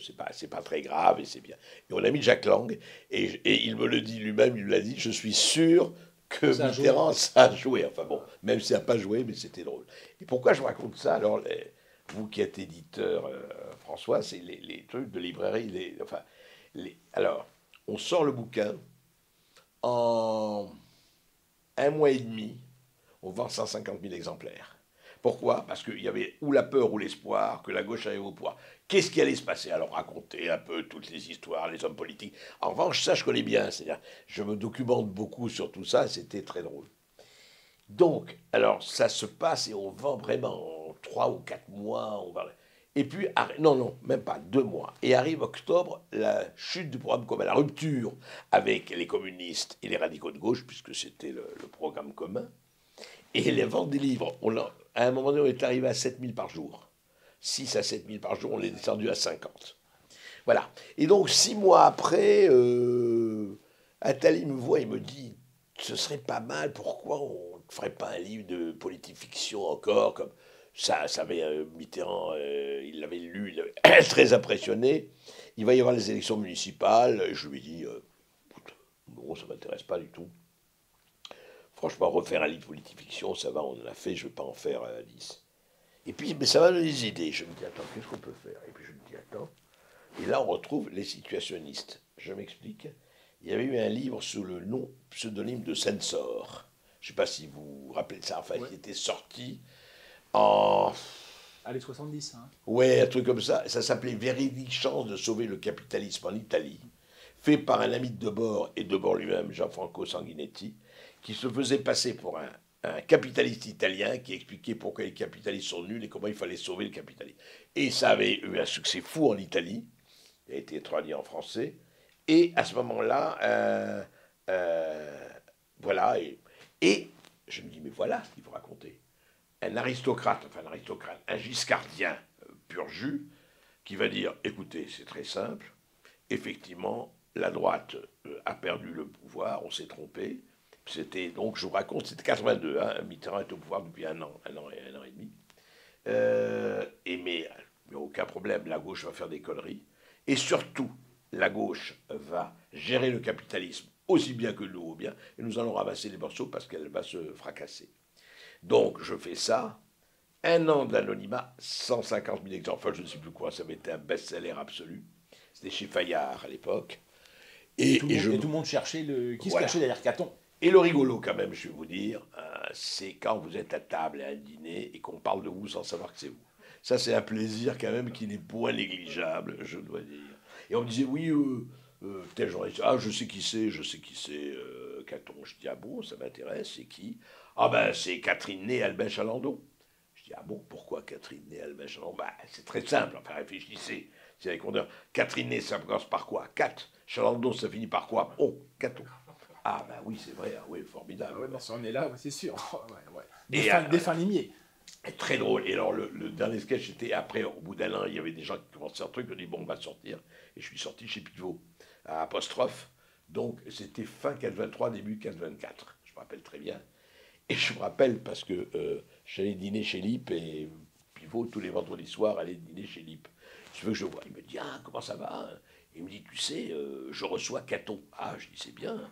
c'est pas très grave et c'est bien. Et on a mis Jacques Lang, et il me le dit lui-même, il me l'a dit, je suis sûr que Mitterrand, ça a joué. Enfin bon, même si ça n'a pas joué, mais c'était drôle. Et pourquoi je vous raconte ça? Alors, vous qui êtes éditeur, François, c'est les trucs de librairie, alors, on sort le bouquin, en un mois et demi, on vend 150 000 exemplaires. Pourquoi? Parce qu'il y avait ou la peur ou l'espoir que la gauche arrive au pouvoir. Qu'est-ce qui allait se passer? Alors, raconter un peu toutes les histoires, les hommes politiques. En revanche, ça, je connais bien. C'est-à-dire, je me documente beaucoup sur tout ça, c'était très drôle. Donc, alors, ça se passe et on vend vraiment en 3 ou 4 mois. Et puis, non, même pas 2 mois. Et arrive octobre, la chute du programme commun, la rupture avec les communistes et les radicaux de gauche, puisque c'était le programme commun. Et les ventes des livres, à un moment donné, on est arrivé à 7 000 par jour. 6 à 7 000 par jour, on est descendu à 50. Voilà. Et donc, 6 mois après, Attali me voit et me dit, ce serait pas mal, pourquoi on ne ferait pas un livre de politique-fiction encore, comme ça avait Mitterrand, il l'avait lu, il avait très impressionné. Il va y avoir les élections municipales. Et je lui ai dit, écoute, non, ça m'intéresse pas du tout. Franchement, refaire un livre de politique-fiction, ça va, on en a fait, je ne vais pas en faire 10. Et puis, mais ça m'a donné des idées. Je me dis, attends, qu'est-ce qu'on peut faire? Et puis je me dis, attends. Et là, on retrouve les situationnistes. Je m'explique. Il y avait eu un livre sous le nom pseudonyme de Censor. Je ne sais pas si vous vous rappelez de ça. Enfin, Ouais. qui était sorti en... Allez, 70, hein. Ouais, un truc comme ça. Ça s'appelait Véridique chance de sauver le capitalisme en Italie. Fait par un ami de Debord et Debord lui-même, Gianfranco Sanguinetti, qui se faisait passer pour un capitaliste italien qui expliquait pourquoi les capitalistes sont nuls et comment il fallait sauver le capitalisme. Et ça avait eu un succès fou en Italie. Il a été traduit en français. Et à ce moment-là, voilà. Et je me dis, mais voilà ce qu'il faut raconter. Un aristocrate, un giscardien pur jus, qui va dire, écoutez, c'est très simple. Effectivement, la droite a perdu le pouvoir, on s'est trompé. C'était, donc, je vous raconte, c'était 82, hein, Mitterrand est au pouvoir depuis un an et demi. Mais il n'y a aucun problème, la gauche va faire des conneries. Et surtout, la gauche va gérer le capitalisme aussi bien que nous, bien, et nous allons ramasser les morceaux parce qu'elle va se fracasser. Donc, je fais ça. Un an d'anonymat, 150 000 exemples. Enfin, je ne sais plus quoi, ça avait été un best-seller absolu. C'était chez Fayard à l'époque. Et tout le monde cherchait qui se cachait derrière Caton. Et le rigolo, quand même, je vais vous dire, c'est quand vous êtes à table à un dîner et qu'on parle de vous sans savoir que c'est vous. Ça, c'est un plaisir, quand même, qui n'est point négligeable, je dois dire. Et on me disait, oui, tel journaliste, ah, je sais qui c'est, Caton. Je dis, ah bon, ça m'intéresse, c'est qui? Ah ben, c'est Catherine Ney Albin Chalandon. Je dis, ah bon, pourquoi Catherine Ney Albin Chalandon? Bah, c'est très simple, enfin, réfléchissez. C'est avec rondeur. Catherine Ney, ça commence par quoi? Cat. Chalandon, ça finit par quoi? Oh, Caton. Ah ben oui, c'est vrai, oui, formidable. Ouais, si on est là, c'est sûr. Ouais. Des fins limiers. Très drôle. Et alors, le dernier sketch, c'était après, au bout d'un an, il y avait des gens qui commençaient un truc, on dit, bon, on va sortir. Et je suis sorti chez Pivot, à Apostrophe. Donc, c'était fin 423, début 424. Je me rappelle très bien. Et je me rappelle parce que j'allais dîner chez Lip et Pivot, tous les vendredis soirs, allait dîner chez Lip. Tu veux que je vois? Il me dit, ah, comment ça va? Il me dit, tu sais, je reçois Caton. Ah, je dis, c'est bien.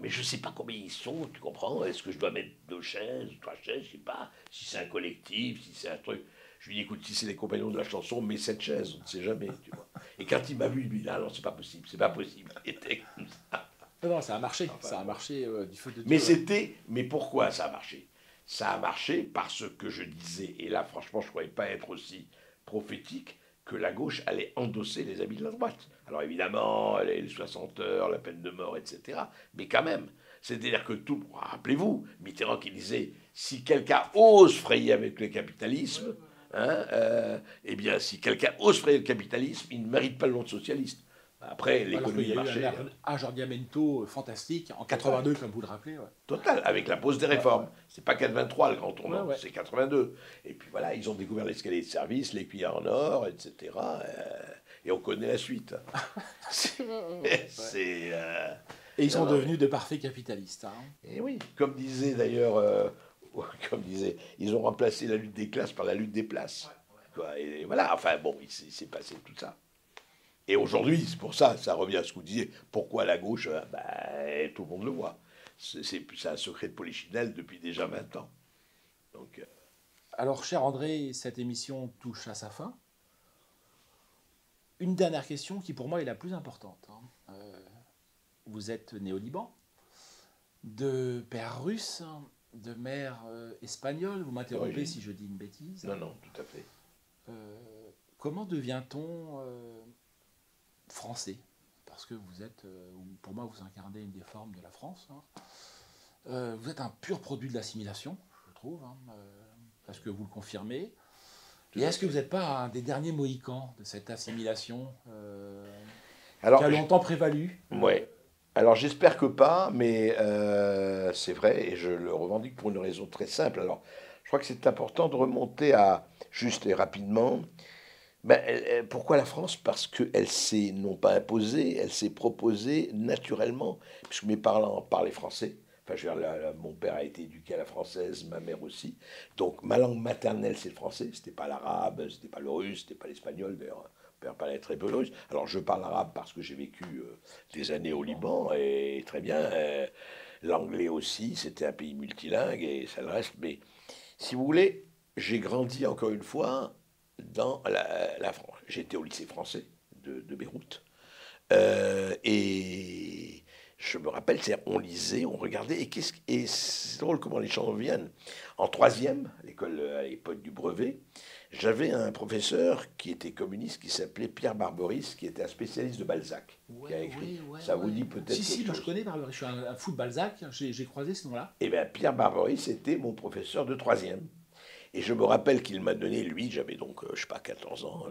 Mais je ne sais pas combien ils sont, tu comprends? Est-ce que je dois mettre 2 chaises, 3 chaises? Je ne sais pas. Si c'est un collectif, si c'est un truc. Je lui dis, écoute, si c'est les compagnons de la chanson, mets 7 chaises, on ne sait jamais, tu vois. Et quand il m'a vu, il me dit, ah non, c'est pas possible, c'est pas possible. Il était comme ça. Non, ça a marché, Enfin, ça a marché du feu de Dieu. Mais pourquoi ça a marché? Ça a marché parce que je disais, et là franchement je ne croyais pas être aussi prophétique, que la gauche allait endosser les habits de la droite. Alors évidemment, les 60 heures, la peine de mort, etc. Mais quand même, c'est-à-dire que tout... Rappelez-vous, Mitterrand qui disait, si quelqu'un ose frayer avec le capitalisme, eh bien si quelqu'un ose frayer le capitalisme, il ne mérite pas le nom de socialiste. Après, l'économie il y a marchait. eu un aggiornamento fantastique en 82, comme vous le rappelez. Ouais. Total, avec la pause des réformes. C'est pas 423 le grand tournant, Ouais. c'est 82. Et puis voilà, ils ont découvert l'escalier de service, les cuillères en or, etc. Et on connaît la suite. Et ils sont devenus de parfaits capitalistes. Hein. Et oui, comme disait d'ailleurs, ils ont remplacé la lutte des classes par la lutte des places. Quoi, et voilà, enfin bon, il s'est passé tout ça. Et aujourd'hui, c'est pour ça, ça revient à ce que vous disiez, pourquoi la gauche, tout le monde le voit. C'est un secret de Polichinelle depuis déjà 20 ans. Donc, alors, cher André, cette émission touche à sa fin. Une dernière question qui pour moi est la plus importante. Vous êtes né au Liban, de père russe, de mère espagnole, vous m'interrompez si je dis une bêtise. Non, tout à fait. Comment devient-on français? Parce que vous êtes, pour moi, vous incarnez une des formes de la France. Hein. Vous êtes un pur produit de l'assimilation, je trouve. Est-ce que vous le confirmez? Et est-ce que vous n'êtes pas un des derniers mohicans de cette assimilation qui a longtemps prévalu? Oui. Alors j'espère que pas, mais c'est vrai, et je le revendique pour une raison très simple. Alors, je crois que c'est important de remonter à, juste et rapidement, Ben, pourquoi la France? Parce qu'elle s'est non pas imposée, elle s'est proposée naturellement, puisque mes parents parlaient français. Enfin, je veux dire, mon père a été éduqué à la française, ma mère aussi. Donc, ma langue maternelle, c'est le français. C'était pas l'arabe, c'était pas le russe, c'était pas l'espagnol. D'ailleurs, mon père parlait très peu le russe. Alors, je parle arabe parce que j'ai vécu des années au Liban, et très bien. L'anglais aussi, c'était un pays multilingue, et ça le reste. Mais si vous voulez, j'ai grandi encore une fois dans la France. J'étais au lycée français de Beyrouth. Et je me rappelle, on lisait, on regardait, et c'est drôle comment les gens viennent. En troisième, à l'école à l'époque du brevet, j'avais un professeur qui était communiste, qui s'appelait Pierre Barberis, qui était un spécialiste de Balzac, qui a Ouais, écrit. ouais, ouais, Ça vous ouais. dit peut-être Si, quelque moi je chose. connais Barberis, je suis un fou de Balzac, j'ai croisé ce nom-là. Eh bien, Pierre Barberis était mon professeur de troisième. Et je me rappelle qu'il m'a donné, lui, j'avais donc, je sais pas, 14 ans,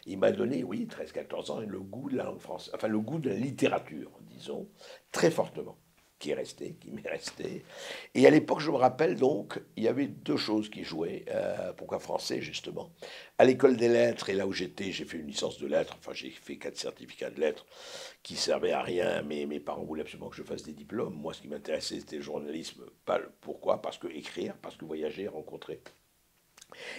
il m'a donné, oui, 13-14 ans, le goût de la langue française, enfin le goût de la littérature, disons, très fortement, qui est resté, qui m'est resté. Et à l'époque, je me rappelle donc, il y avait deux choses qui jouaient. Pourquoi français, justement? À l'école des lettres, et là où j'étais, j'ai fait une licence de lettres, enfin j'ai fait 4 certificats de lettres qui servaient à rien, mais mes parents voulaient absolument que je fasse des diplômes. Moi, ce qui m'intéressait, c'était le journalisme. Pourquoi? Parce que écrire, parce que voyager, rencontrer.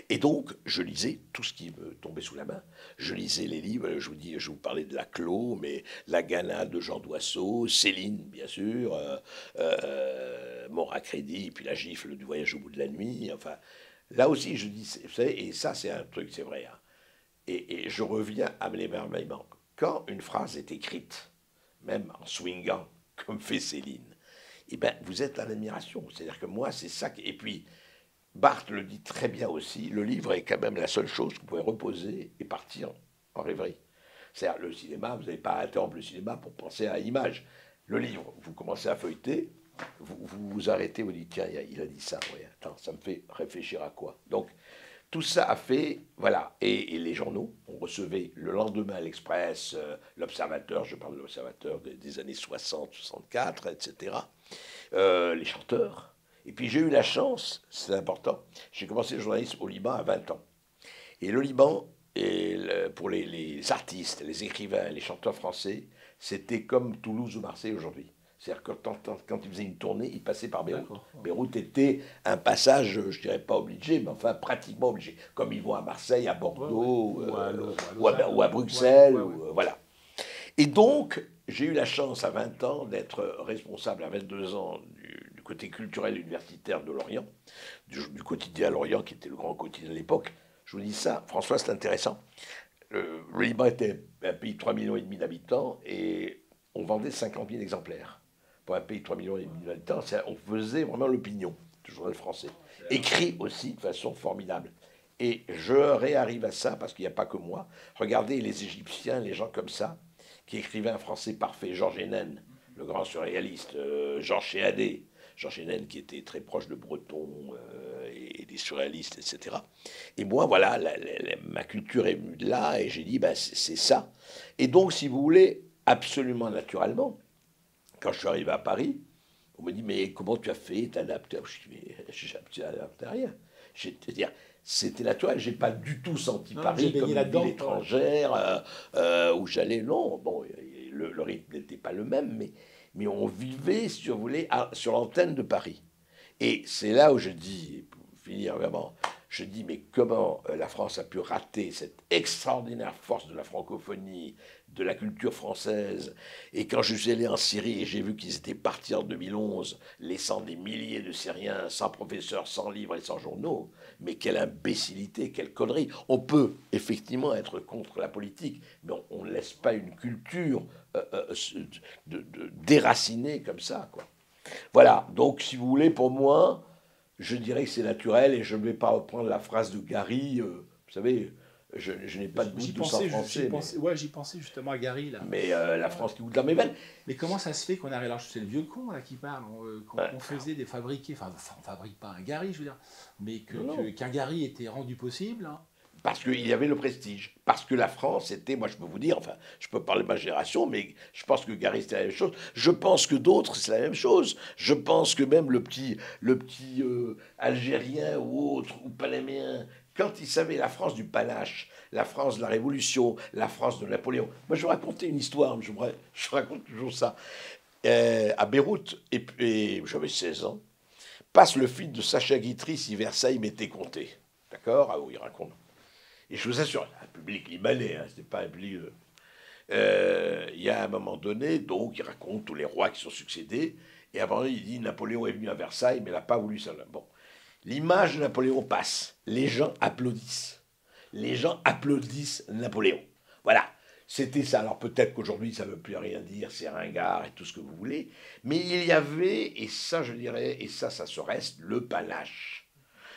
Et donc, je lisais tout ce qui me tombait sous la main. Je lisais les livres, je vous parlais de Laclos, mais La Gana de Jean Doisseau, Céline, bien sûr, Mort à crédit, puis La gifle du voyage au bout de la nuit. Enfin, là aussi, je dis, vous savez, et ça, c'est un truc, c'est vrai. Hein. Et je reviens à l'émerveillement. Quand une phrase est écrite, même en swingant, comme fait Céline, eh ben, vous êtes en admiration. C'est-à-dire que moi, c'est ça. Et puis, Barthes le dit très bien aussi, le livre est quand même la seule chose que vous pouvez reposer et partir en rêverie. C'est-à-dire, le cinéma, vous n'avez pas à interrompre le cinéma pour penser à l'image. Le livre, vous commencez à feuilleter, vous arrêtez, vous dites, tiens, il a dit ça, ouais, attends, ça me fait réfléchir à quoi? Donc, tout ça a fait, voilà, et les journaux, on recevait le lendemain l'Express, l'Observateur, je parle de l'Observateur des années 60, 64, etc. Les chanteurs. Et puis j'ai eu la chance, c'est important, j'ai commencé le journalisme au Liban à 20 ans. Et le Liban, pour les artistes, les écrivains, les chanteurs français, c'était comme Toulouse ou Marseille aujourd'hui. C'est-à-dire que quand ils faisaient une tournée, ils passaient par Beyrouth. Beyrouth était un passage, je dirais pas obligé, mais enfin pratiquement obligé. Comme ils vont à Marseille, à Bordeaux, ou à Bruxelles, voilà. Et donc, j'ai eu la chance à 20 ans d'être responsable à 22 ans du côté culturel et universitaire de Lorient, du quotidien Lorient, qui était le grand quotidien de l'époque. Je vous dis ça, François, c'est intéressant. Le Liban était un pays de 3,5 millions d'habitants et on vendait 50 000 exemplaires. Pour un pays de 3,5 millions d'habitants, on faisait vraiment l'opinion du journal français. Écrit aussi de façon formidable. Et je réarrive à ça parce qu'il n'y a pas que moi. Regardez les Égyptiens, les gens comme ça, qui écrivait un français parfait, Georges Hénin, le grand surréaliste, Georges Chéadé, Georges Hénin qui était très proche de Breton et des surréalistes, etc. Et moi, voilà, ma culture est venue de là, et j'ai dit, ben, c'est ça. Et donc, si vous voulez, absolument naturellement, quand je suis arrivé à Paris, on me dit, mais comment tu as fait, t'as adapté? Je dis, mais j'ai adapté à rien. C'est-à-dire, c'était naturel. J'ai pas du tout senti Paris comme une ville étrangère où j'allais. Non, bon, le rythme n'était pas le même, mais on vivait, si vous voulez, sur l'antenne de Paris. Et c'est là où je dis, pour finir vraiment, je dis, mais comment la France a pu rater cette extraordinaire force de la francophonie, de la culture française. Et quand je suis allé en Syrie et j'ai vu qu'ils étaient partis en 2011, laissant des milliers de Syriens sans professeurs, sans livres et sans journaux, mais quelle imbécilité, quelle connerie. On peut effectivement être contre la politique, mais on ne laisse pas une culture déracinée comme ça, quoi. Voilà, donc si vous voulez, pour moi, je dirais que c'est naturel et je ne vais pas reprendre la phrase de Gary, vous savez, je n'ai pas de goutte de sang français. Ouais, j'y pensais justement à Gary, là. Mais la France qui goûte dans mes veines. Mais comment ça se fait qu'on arrive, alors c'est le vieux con là qui parle, qu'on faisait des fabriqués, enfin on fabrique pas un Gary, je veux dire, mais qu'un Gary était rendu possible, hein. Parce qu'il y avait le prestige. Parce que la France était, moi je peux vous dire, enfin, je peux parler de ma génération, mais je pense que Gary c'était la même chose. Je pense que d'autres c'est la même chose. Je pense que même le petit Algérien ou autre, ou Panaméen, quand ils savaient la France du panache, la France de la Révolution, la France de Napoléon. Moi, je vais raconter une histoire, je raconte toujours ça. À Beyrouth, et j'avais 16 ans, passe le film de Sacha Guitry, Si Versailles m'était compté. D'accord? Ah oui, il raconte. Et je vous assure, un public libanais, hein, c'était pas un public. Il y a un moment donné, donc, il raconte tous les rois qui sont succédés. Et avant, il dit Napoléon est venu à Versailles, mais il n'a pas voulu ça. Bon. L'image de Napoléon passe. Les gens applaudissent. Les gens applaudissent Napoléon. Voilà. C'était ça. Alors peut-être qu'aujourd'hui, ça ne veut plus rien dire, c'est ringard et tout ce que vous voulez. Mais il y avait, et ça, je dirais, et ça se reste, le panache.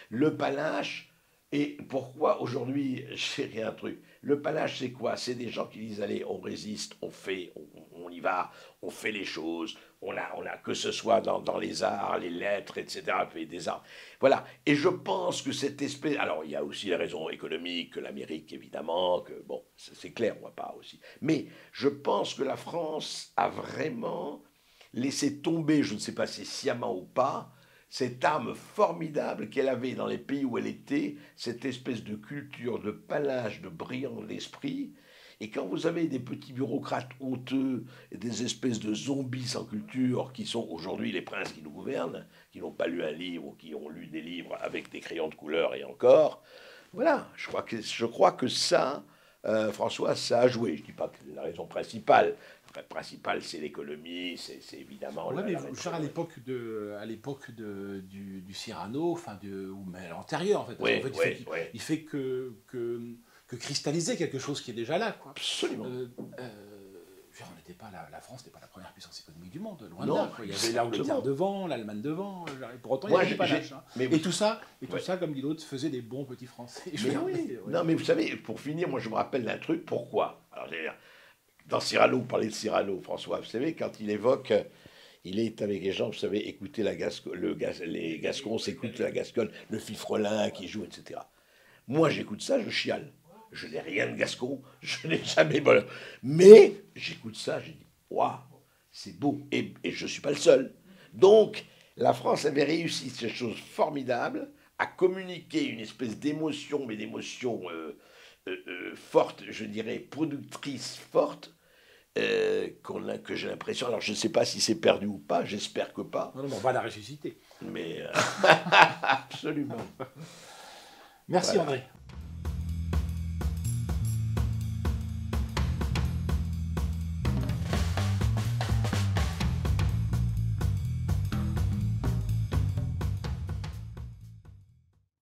Le panache. Et pourquoi aujourd'hui, j'ai rien un truc. Le panache, c'est quoi? C'est des gens qui disent, allez, on résiste, on fait, on y va, on fait les choses, on a que ce soit dans les arts, les lettres, etc., fait des arts. Voilà. Et je pense que cette espèce... Alors, il y a aussi les raisons économiques, que l'Amérique, évidemment, que, bon, c'est clair, on va pas aussi. Mais je pense que la France a vraiment laissé tomber, je ne sais pas si c'est sciemment ou pas, cette âme formidable qu'elle avait dans les pays où elle était, cette espèce de culture, de panache, de brillant d'esprit. Et quand vous avez des petits bureaucrates honteux, et des espèces de zombies sans culture, qui sont aujourd'hui les princes qui nous gouvernent, qui n'ont pas lu un livre ou qui ont lu des livres avec des crayons de couleur et encore, voilà, je crois que ça, François, ça a joué. Je ne dis pas que c'est la raison principale. La principale, c'est l'économie, c'est évidemment... Ouais, mais genre à l'époque du Cyrano, enfin ou même antérieur en fait. Parce qu'en fait, il fait que cristalliser quelque chose qui est déjà là, quoi. Absolument. On n'était pas la France n'était pas la première puissance économique du monde, loin de là. Il y avait l'Angleterre devant, l'Allemagne devant. Pour autant, il y avait pas lâche. Et tout ça, comme dit l'autre, faisait des bons petits Français. Non, mais vous savez, pour finir, moi je me rappelle d'un truc. Pourquoi? Alors, dans Cyrano, vous parlez de Cyrano, François, vous savez, quand il évoque, il est avec les gens, vous savez, écouter les Gascons s'écoutent la Gasconne, le fifrelin qui joue, etc. Moi, j'écoute ça, je chiale. Je n'ai rien de gascon, je n'ai jamais... Voilà. Mais j'écoute ça, je dis, waouh, c'est beau. Et je ne suis pas le seul. Donc, la France avait réussi cette chose formidable à communiquer une espèce d'émotion, mais d'émotion forte, je dirais, productrice forte, que j'ai l'impression, alors je ne sais pas si c'est perdu ou pas, j'espère que pas. Non, on va la ressusciter. Mais absolument. Merci André.